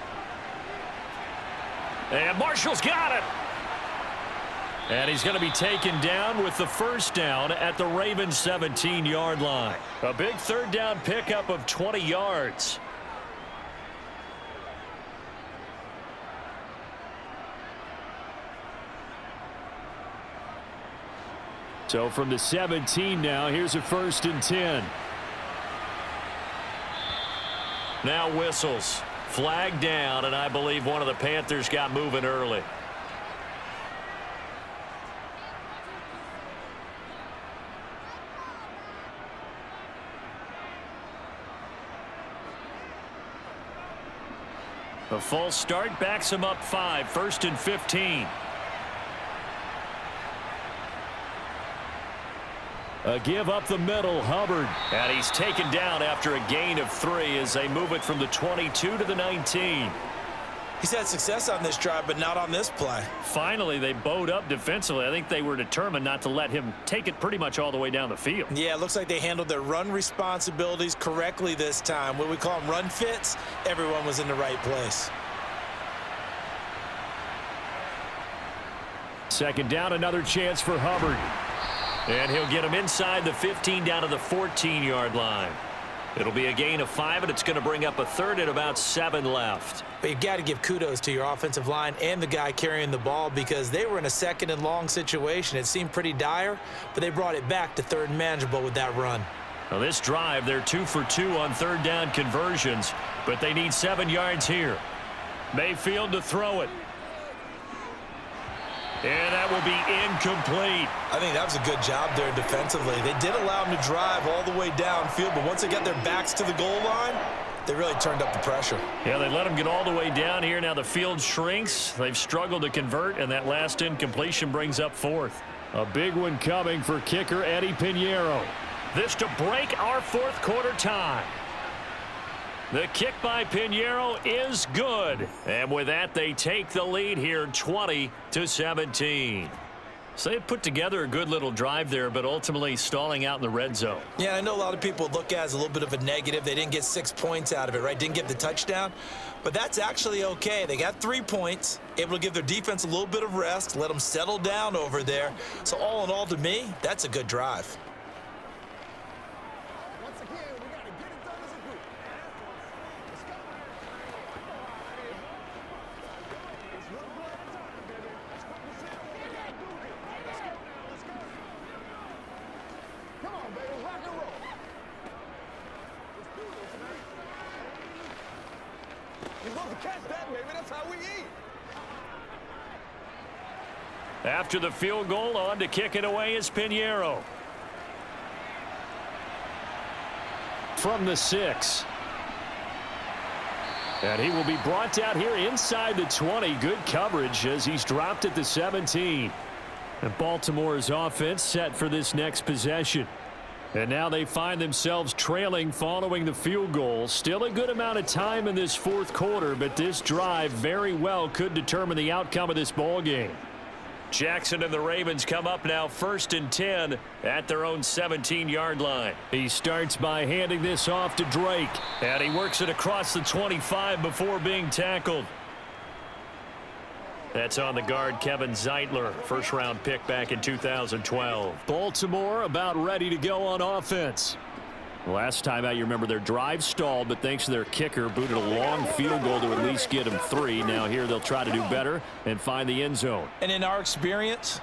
And Marshall's got it. And he's going to be taken down with the 1st down at the Ravens 17-yard line. A big 3rd down pickup of 20 yards. So from the 17 now, here's a 1st and 10. Now whistles. Flag down, and I believe one of the Panthers got moving early. A false start backs him up 5, 1st and 15. A give up the middle, Hubbard. And he's taken down after a gain of 3 as they move it from the 22 to the 19. He's had success on this drive, but not on this play. Finally, they bowed up defensively. I think they were determined not to let him take it pretty much all the way down the field. Yeah, it looks like they handled their run responsibilities correctly this time. What we call them run fits, everyone was in the right place. 2nd down, another chance for Hubbard. And he'll get him inside the 15 down to the 14-yard line. It'll be a gain of 5, and it's going to bring up a 3rd and about 7 left. But you've got to give kudos to your offensive line and the guy carrying the ball because they were in a 2nd and long situation. It seemed pretty dire, but they brought it back to 3rd and manageable with that run. Now this drive, they're 2 for 2 on 3rd down conversions, but they need 7 yards here. Mayfield to throw it. And that will be incomplete. I think that was a good job there defensively. They did allow him to drive all the way downfield, but once they got their backs to the goal line, they really turned up the pressure. Yeah, they let him get all the way down here. Now the field shrinks. They've struggled to convert, and that last incompletion brings up 4th. A big one coming for kicker Eddie Pinheiro. This to break our 4th quarter tie. The kick by Pinheiro is good. And with that, they take the lead here 20-17. So they put together a good little drive there, but ultimately stalling out in the red zone. Yeah, I know a lot of people look at it as a little bit of a negative. They didn't get 6 points out of it, right? Didn't get the touchdown. But that's actually okay. They got 3 points, able to give their defense a little bit of rest, let them settle down over there. So all in all, to me, that's a good drive. baby. That's how we eat. After the field goal, on to kick it away is Pinheiro. From the 6. And he will be brought down here inside the 20. Good coverage as he's dropped at the 17. And Baltimore's offense set for this next possession. And now they find themselves trailing following the field goal. Still a good amount of time in this fourth quarter, but this drive very well could determine the outcome of this ball game. Jackson and the Ravens come up now 1st and 10 at their own 17-yard line. He starts by handing this off to Drake, and he works it across the 25 before being tackled. That's on the guard, Kevin Zeitler, first-round pick back in 2012. Baltimore about ready to go on offense. Last time out, you remember their drive stalled, but thanks to their kicker, booted a long field goal to at least get them 3. Now here they'll try to do better and find the end zone. And in our experience,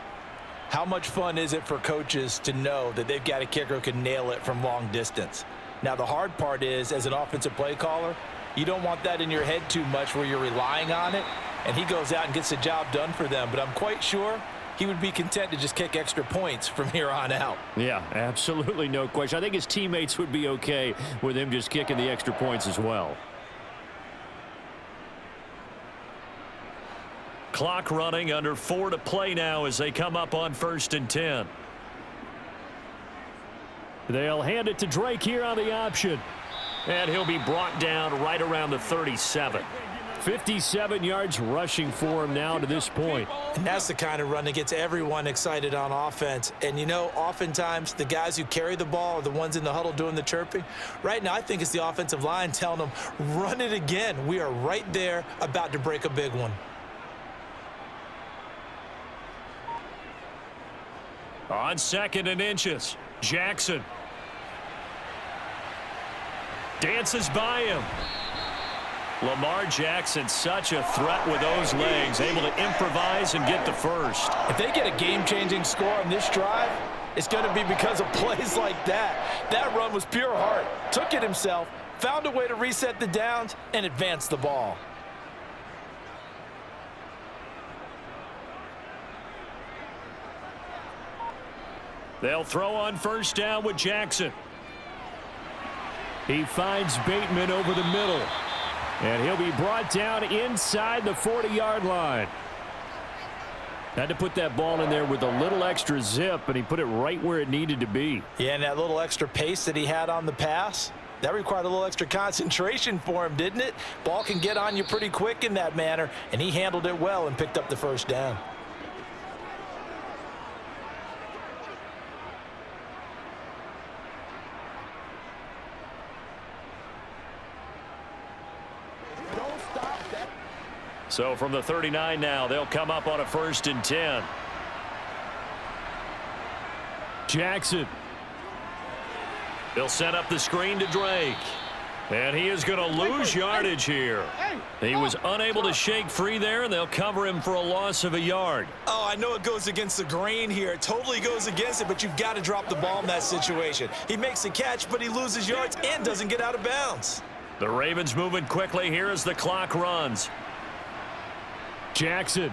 how much fun is it for coaches to know that they've got a kicker who can nail it from long distance? Now, the hard part is, as an offensive play caller, you don't want that in your head too much where you're relying on it, and he goes out and gets the job done for them. But I'm quite sure he would be content to just kick extra points from here on out. Yeah, absolutely no question. I think his teammates would be okay with him just kicking the extra points as well. Clock running, under 4 to play now as they come up on 1st and 10. They'll hand it to Drake here on the option. And he'll be brought down right around the 37. 57 yards rushing for him now to this point. And that's the kind of run that gets everyone excited on offense. And, you know, oftentimes the guys who carry the ball are the ones in the huddle doing the chirping. Right now, I think it's the offensive line telling them, run it again. We are right there about to break a big one. On 2nd and inches, Jackson dances by him. Lamar Jackson, such a threat with those legs, able to improvise and get the first. If they get a game-changing score on this drive, it's going to be because of plays like that. That run was pure heart. Took it himself, found a way to reset the downs, and advance the ball. They'll throw on 1st down with Jackson. He finds Bateman over the middle. And he'll be brought down inside the 40-yard line. Had to put that ball in there with a little extra zip, and he put it right where it needed to be. Yeah, and that little extra pace that he had on the pass, that required a little extra concentration for him, didn't it? Ball can get on you pretty quick in that manner, and he handled it well and picked up the 1st down. So from the 39 now, they'll come up on a 1st and 10. Jackson. He'll set up the screen to Drake. And he is going to lose yardage here. He was unable to shake free there, and they'll cover him for a loss of a yard. Oh, I know it goes against the grain here. It totally goes against it, but you've got to drop the ball in that situation. He makes the catch, but he loses yards and doesn't get out of bounds. The Ravens moving quickly here as the clock runs. Jackson.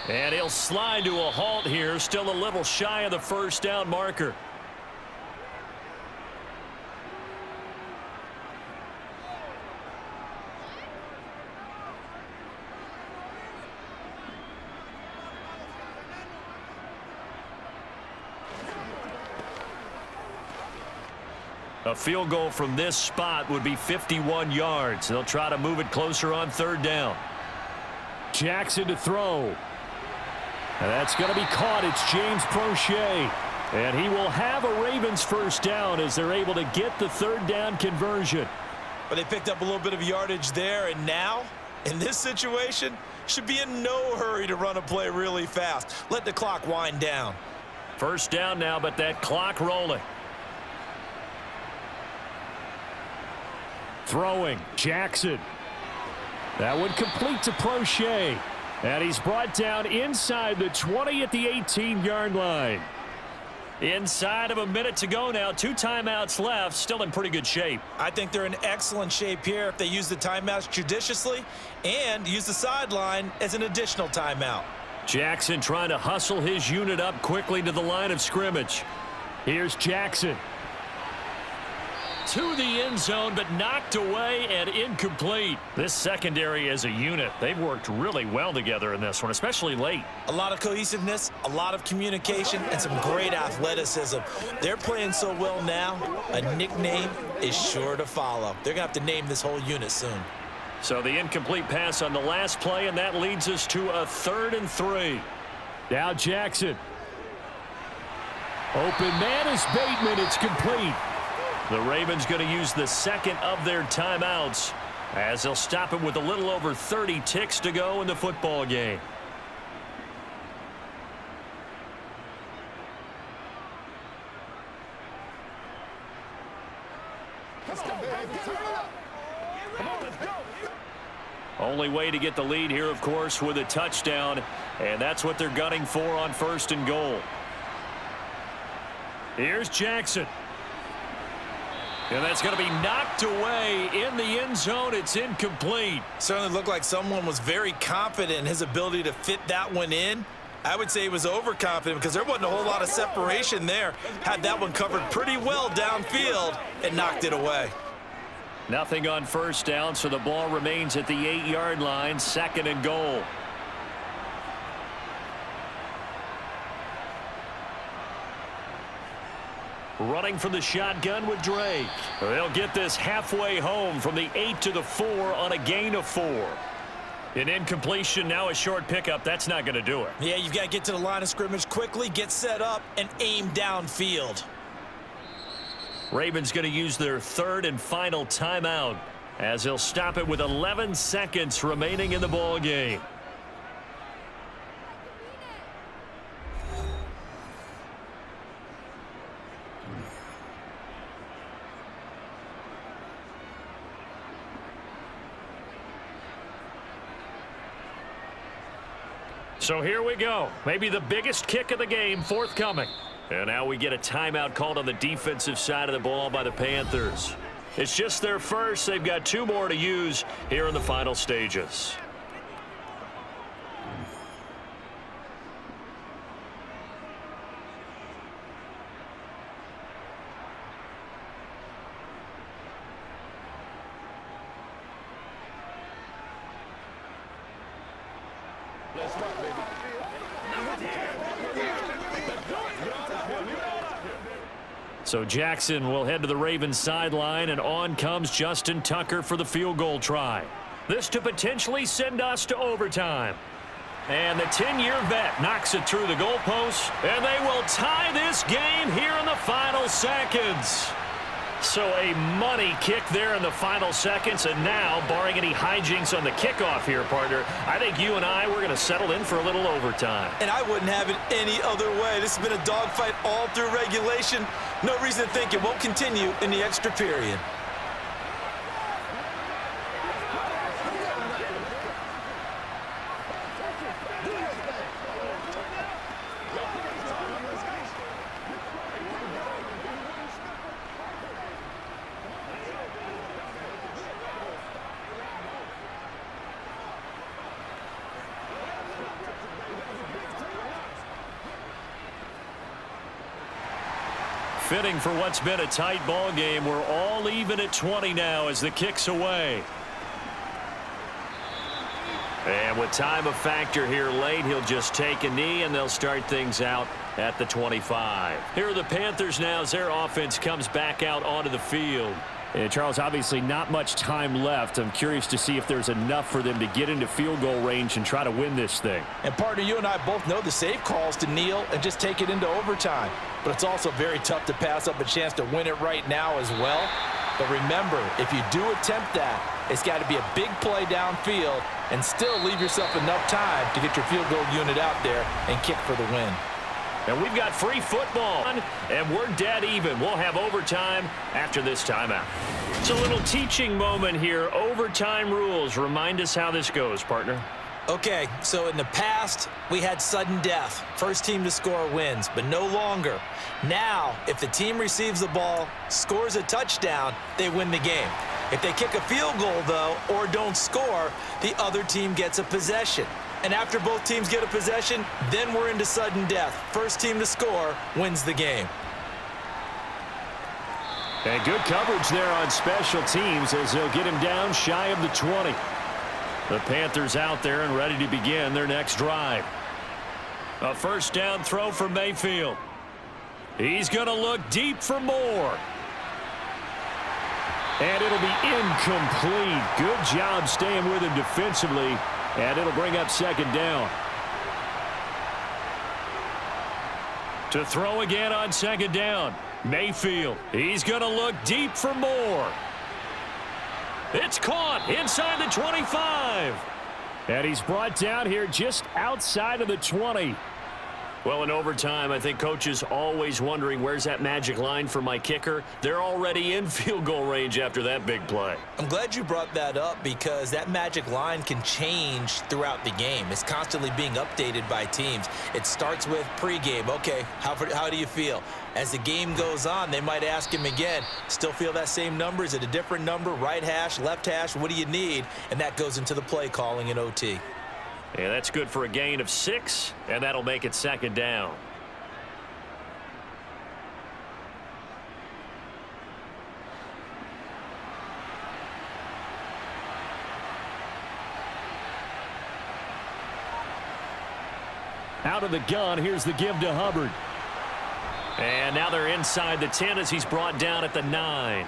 And he'll slide to a halt here, still a little shy of the 1st down marker. A field goal from this spot would be 51 yards. They'll try to move it closer on 3rd down. Jackson to throw. And that's going to be caught. It's James Prochet. And he will have a Ravens 1st down as they're able to get the 3rd down conversion. But they picked up a little bit of yardage there, and now, in this situation, should be in no hurry to run a play really fast. Let the clock wind down. 1st down now, but that clock rolling. Throwing, Jackson. That would complete to Prochet. And he's brought down inside the 20 at the 18-yard line. Inside of a minute to go now. 2 timeouts left. Still in pretty good shape. I think they're in excellent shape here if they use the timeouts judiciously and use the sideline as an additional timeout. Jackson trying to hustle his unit up quickly to the line of scrimmage. Here's Jackson. To the end zone, but knocked away and incomplete. This secondary as a unit, they've worked really well together in this one, especially late. A lot of cohesiveness, a lot of communication, and some great athleticism. They're playing so well now, a nickname is sure to follow. They're going to have to name this whole unit soon. So the incomplete pass on the last play, and that leads us to a 3rd and 3. Now Jackson. Open man is Bateman. It's complete. The Ravens going to use the second of their timeouts as they'll stop it with a little over 30 ticks to go in the football game. Only way to get the lead here, of course, with a touchdown, and that's what they're gunning for on 1st and goal. Here's Jackson. And that's going to be knocked away in the end zone. It's incomplete. Certainly looked like someone was very confident in his ability to fit that one in. I would say he was overconfident because there wasn't a whole lot of separation there. Had that one covered pretty well downfield and knocked it away. Nothing on 1st down, so the ball remains at the 8-yard line, 2nd and goal. Running from the shotgun with Drake. They'll get this halfway home from the 8 to the 4 on a gain of 4. An incompletion, now a short pickup. That's not going to do it. Yeah, you've got to get to the line of scrimmage quickly, get set up, and aim downfield. Ravens going to use their 3rd and final timeout as they'll stop it with 11 seconds remaining in the ball game. So here we go. Maybe the biggest kick of the game forthcoming. And now we get a timeout called on the defensive side of the ball by the Panthers. It's just their first. They've got 2 more to use here in the final stages. Let's rock, baby. So Jackson will head to the Ravens sideline, and on comes Justin Tucker for the field goal try. This to potentially send us to overtime. And the 10-year vet knocks it through the goalpost, and they will tie this game here in the final seconds. So a money kick there in the final seconds, and now, barring any hijinks on the kickoff here, partner, I think you and I, we're going to settle in for a little overtime. And I wouldn't have it any other way. This has been a dogfight all through regulation. No reason to think it won't continue in the extra period. Fitting for what's been a tight ball game. We're all even at 20 now as the kick's away. And with time a factor here late, he'll just take a knee and they'll start things out at the 25. Here are the Panthers now as their offense comes back out onto the field. And Charles, obviously not much time left. I'm curious to see if there's enough for them to get into field goal range and try to win this thing. And partner, you and I both know the safe calls to kneel and just take it into overtime. But it's also very tough to pass up a chance to win it right now as well. But remember, if you do attempt that, it's got to be a big play downfield and still leave yourself enough time to get your field goal unit out there and kick for the win. And we've got free football, and we're dead even. We'll have overtime after this timeout. It's a little teaching moment here. Overtime rules. Remind us how this goes, partner. Okay, so in the past, we had sudden death. First team to score wins, but no longer. Now, if the team receives the ball, scores a touchdown, they win the game. If they kick a field goal, though, or don't score, the other team gets a possession. And after both teams get a possession, then we're into sudden death. First team to score wins the game. And good coverage there on special teams as they'll get him down shy of the 20. The Panthers out there and ready to begin their next drive. A first down throw for Mayfield. He's going to look deep for more. And it'll be incomplete. Good job staying with him defensively. And it'll bring up second down. To throw again on second down. Mayfield. He's going to look deep for more. It's caught inside the 25. And he's brought down here just outside of the 20. Well, in overtime, I think coaches always wondering, where's that magic line for my kicker? They're already in field goal range after that big play. I'm glad you brought that up because that magic line can change throughout the game. It's constantly being updated by teams. It starts with pregame. Okay, how do you feel? As the game goes on, they might ask him again, still feel that same number? Is it a different number? Right hash, left hash, what do you need? And that goes into the play calling in OT. Yeah, that's good for a gain of 6, and that'll make it second down. Out of the gun, here's the give to Hubbard. And now they're inside the 10 as he's brought down at the 9.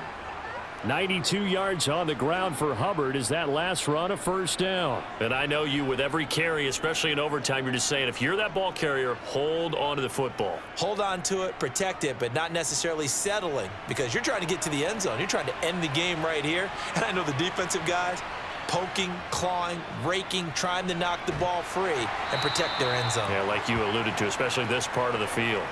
92 yards on the ground for Hubbard as that last run a first down. And I know you, with every carry, especially in overtime, you're just saying, if you're that ball carrier, hold on to the football. Hold on to it, protect it, but not necessarily settling because you're trying to get to the end zone. You're trying to end the game right here. And I know the defensive guys poking, clawing, raking, trying to knock the ball free and protect their end zone. Yeah, like you alluded to, especially this part of the field.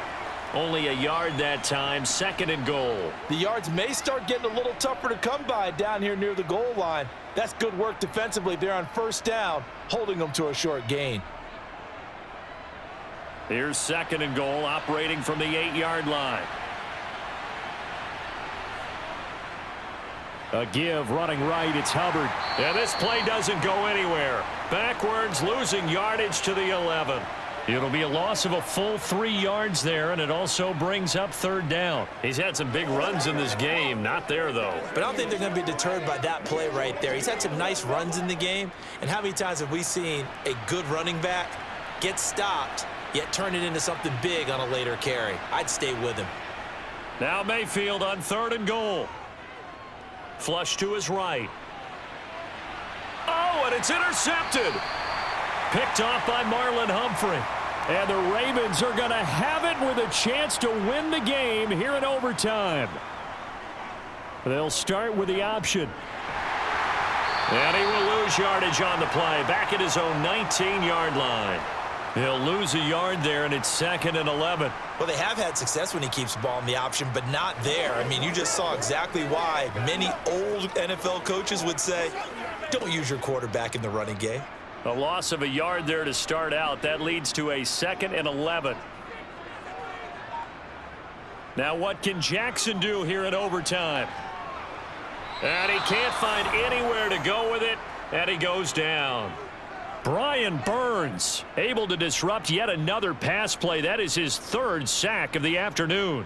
Only a yard that time, second and goal. The yards may start getting a little tougher to come by down here near the goal line. That's good work defensively there on first down, holding them to a short gain. Here's second and goal, operating from the 8-yard line. A give, running right, it's Hubbard. And this play doesn't go anywhere. Backwards, losing yardage to the 11. It'll be a loss of a full 3 yards there, and it also brings up third down. He's had some big runs in this game. Not there, though. But I don't think they're going to be deterred by that play right there. He's had some nice runs in the game, and how many times have we seen a good running back get stopped, yet turn it into something big on a later carry? I'd stay with him. Now Mayfield on third and goal. Flush to his right. Oh, and it's intercepted. Picked off by Marlon Humphrey. And the Ravens are going to have it with a chance to win the game here in overtime. They'll start with the option. And he will lose yardage on the play. Back at his own 19-yard line. He'll lose a yard there, and it's second and 11. Well, they have had success when he keeps the ball in the option, but not there. I mean, you just saw exactly why many old NFL coaches would say, don't use your quarterback in the running game. A loss of a yard there to start out. That leads to a second and 11. Now what can Jackson do here in overtime? And he can't find anywhere to go with it, and he goes down. Brian Burns able to disrupt yet another pass play. That is his third sack of the afternoon.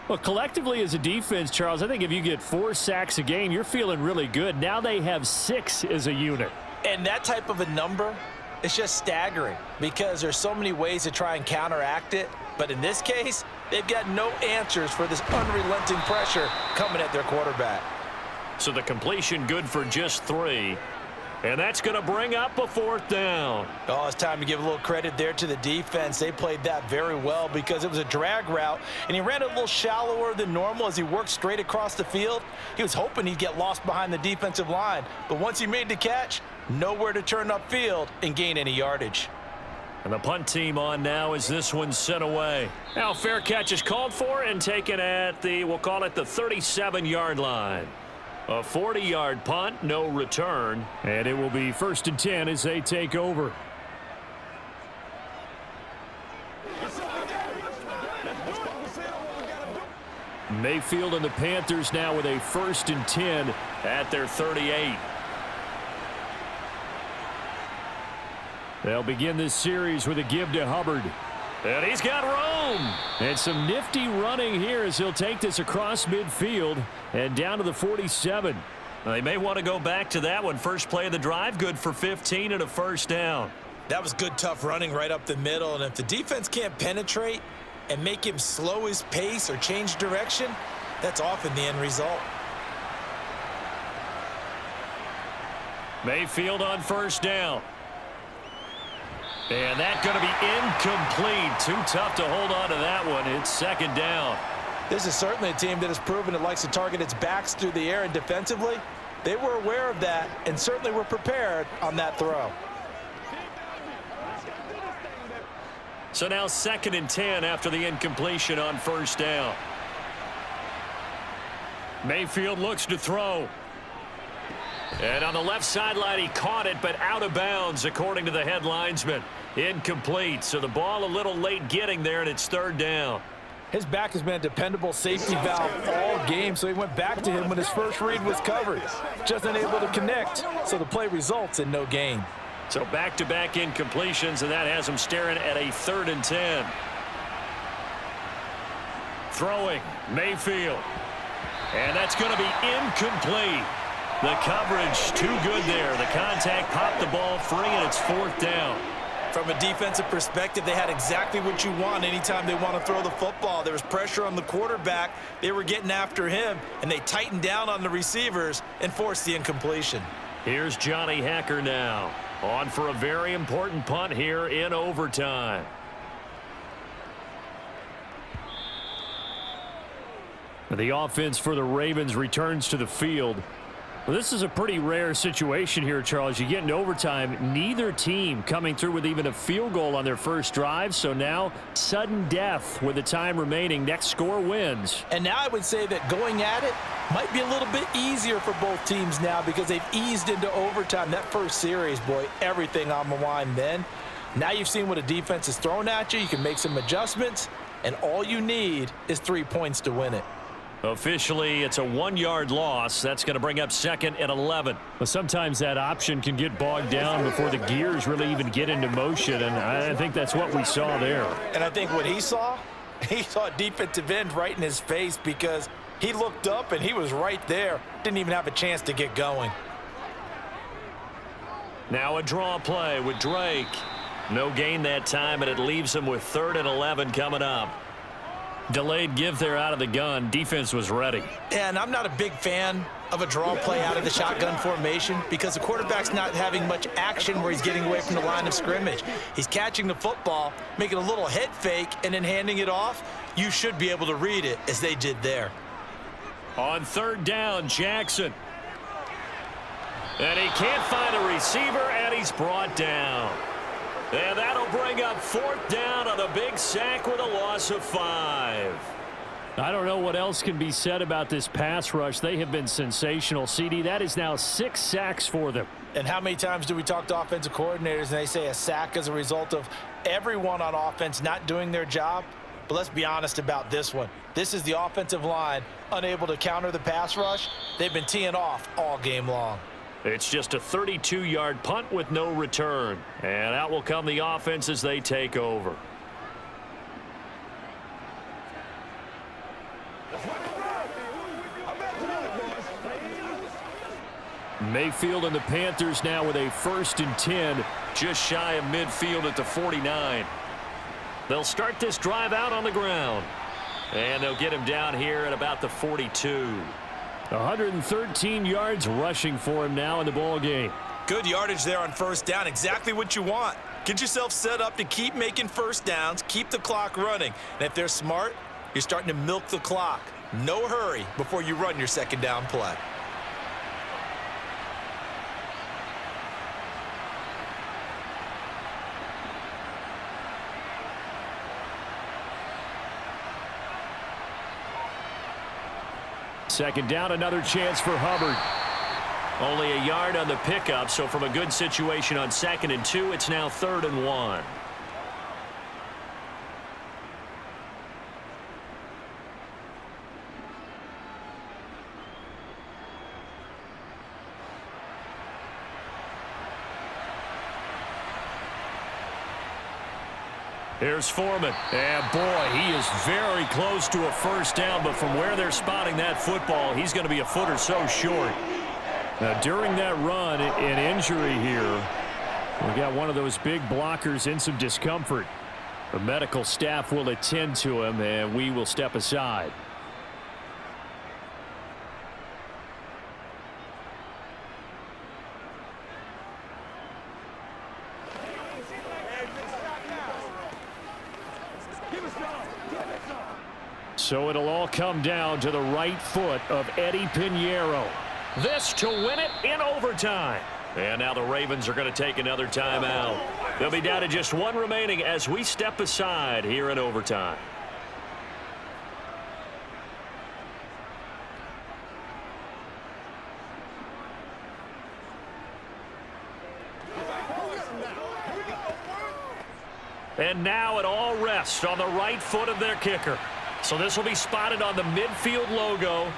Well, collectively as a defense, Charles, I think if you get 4 sacks a game, you're feeling really good. Now they have 6 as a unit. And that type of a number, it's just staggering because there's so many ways to try and counteract it. But in this case, they've got no answers for this unrelenting pressure coming at their quarterback. So the completion good for just 3. And that's going to bring up a fourth down. Oh, it's time to give a little credit there to the defense. They played that very well because it was a drag route, and he ran it a little shallower than normal as he worked straight across the field. He was hoping he'd get lost behind the defensive line, but once he made the catch, nowhere to turn upfield and gain any yardage. And the punt team on now as this one's sent away. Now fair catch is called for and taken at the, we'll call it the 37-yard line. A 40-yard punt, no return. And it will be 1st and 10 as they take over. Mayfield and the Panthers now with a 1st and 10 at their 38. They'll begin this series with a give to Hubbard. And he's got room. And some nifty running here as he'll take this across midfield and down to the 47. They may want to go back to that one. First play of the drive, good for 15 and a 1st down. That was good, tough running right up the middle. And if the defense can't penetrate and make him slow his pace or change direction, that's often the end result. Mayfield on 1st down. And that's going to be incomplete. Too tough to hold on to that one. It's 2nd down. This is certainly a team that has proven it likes to target its backs through the air, and defensively, they were aware of that and certainly were prepared on that throw. So now 2nd and 10 after the incompletion on 1st down. Mayfield looks to throw. And on the left sideline, he caught it, but out of bounds, according to the head linesman. Incomplete. So the ball a little late getting there, and it's 3rd down. His back has been a dependable safety valve all game, so he went back to him when his first read was covered. Just unable to connect, so the play results in no gain. So back-to-back incompletions, and that has him staring at a 3rd and 10. Throwing, Mayfield. And that's going to be incomplete. The coverage too good there. The contact popped the ball free, and it's 4th down. From a defensive perspective, they had exactly what you want anytime they want to throw the football. There was pressure on the quarterback. They were getting after him, and they tightened down on the receivers and forced the incompletion. Here's Johnny Hecker now, on for a very important punt here in overtime. The offense for the Ravens returns to the field. Well, this is a pretty rare situation here, Charles. You get into overtime, neither team coming through with even a field goal on their first drive. So now, sudden death with the time remaining. Next score wins. And now I would say that going at it might be a little bit easier for both teams now because they've eased into overtime. That first series, boy, everything on the line then. Now you've seen what a defense is thrown at you. You can make some adjustments, and all you need is 3 points to win it. Officially, it's a 1-yard loss. That's going to bring up 2nd and 11. Well, sometimes that option can get bogged down before the gears really even get into motion, and I think that's what we saw there. And I think what he saw a defensive end right in his face because he looked up and he was right there. Didn't even have a chance to get going. Now a draw play with Drake. No gain that time, and it leaves him with 3rd and 11 coming up. Delayed give there out of the gun. Defense was ready. And I'm not a big fan of a draw play out of the shotgun formation because the quarterback's not having much action where he's getting away from the line of scrimmage. He's catching the football, making a little head fake, and then handing it off. You should be able to read it as they did there. On 3rd down, Jackson. And he can't find a receiver, and he's brought down. And that'll bring up 4th down on a big sack with a loss of 5. I don't know what else can be said about this pass rush. They have been sensational, CD. That is now 6 sacks for them. And how many times do we talk to offensive coordinators and they say a sack as a result of everyone on offense not doing their job? But let's be honest about this one. This is the offensive line unable to counter the pass rush. They've been teeing off all game long. It's just a 32-yard punt with no return. And out will come the offense as they take over. Mayfield and the Panthers now with a 1st and 10, just shy of midfield at the 49. They'll start this drive out on the ground. And they'll get him down here at about the 42. 113 yards rushing for him now in the ball game. Good yardage there on 1st down. Exactly what you want. Get yourself set up to keep making 1st downs, keep the clock running. And if they're smart, you're starting to milk the clock. No hurry before you run your 2nd down play. Second down, another chance for Hubbard. Only a yard on the pickup, so from a good situation on 2nd and 2, it's now 3rd and 1. Here's Foreman. And boy, he is very close to a first down, but from where they're spotting that football, he's going to be a foot or so short. Now, during that run, an injury here. We got one of those big blockers in some discomfort. The medical staff will attend to him, and we will step aside. So it'll all come down to the right foot of Eddie Pinheiro. This to win it in overtime. And now the Ravens are going to take another timeout. They'll be down to just one remaining as we step aside here in overtime. And now it all rests on the right foot of their kicker. So this will be spotted on the midfield logo.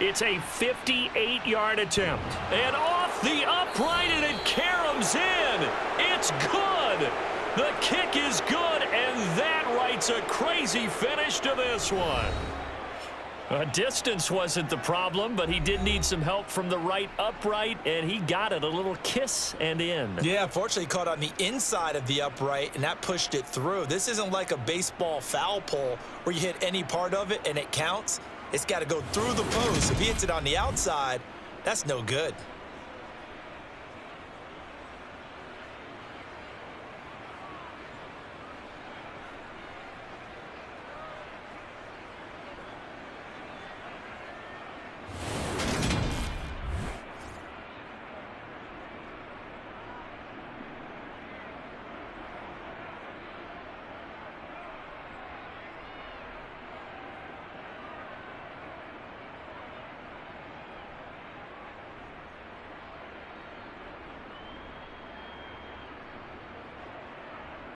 It's a 58-yard attempt. And off the upright, and it caroms in. It's good. The kick is good, and that writes a crazy finish to this one. Distance wasn't the problem, but he did need some help from the right upright, and he got it. A little kiss and in. Yeah, fortunately caught on the inside of the upright, and that pushed it through. This isn't like a baseball foul pole where you hit any part of it and it counts. It's got to go through the post. If he hits it on the outside, that's no good.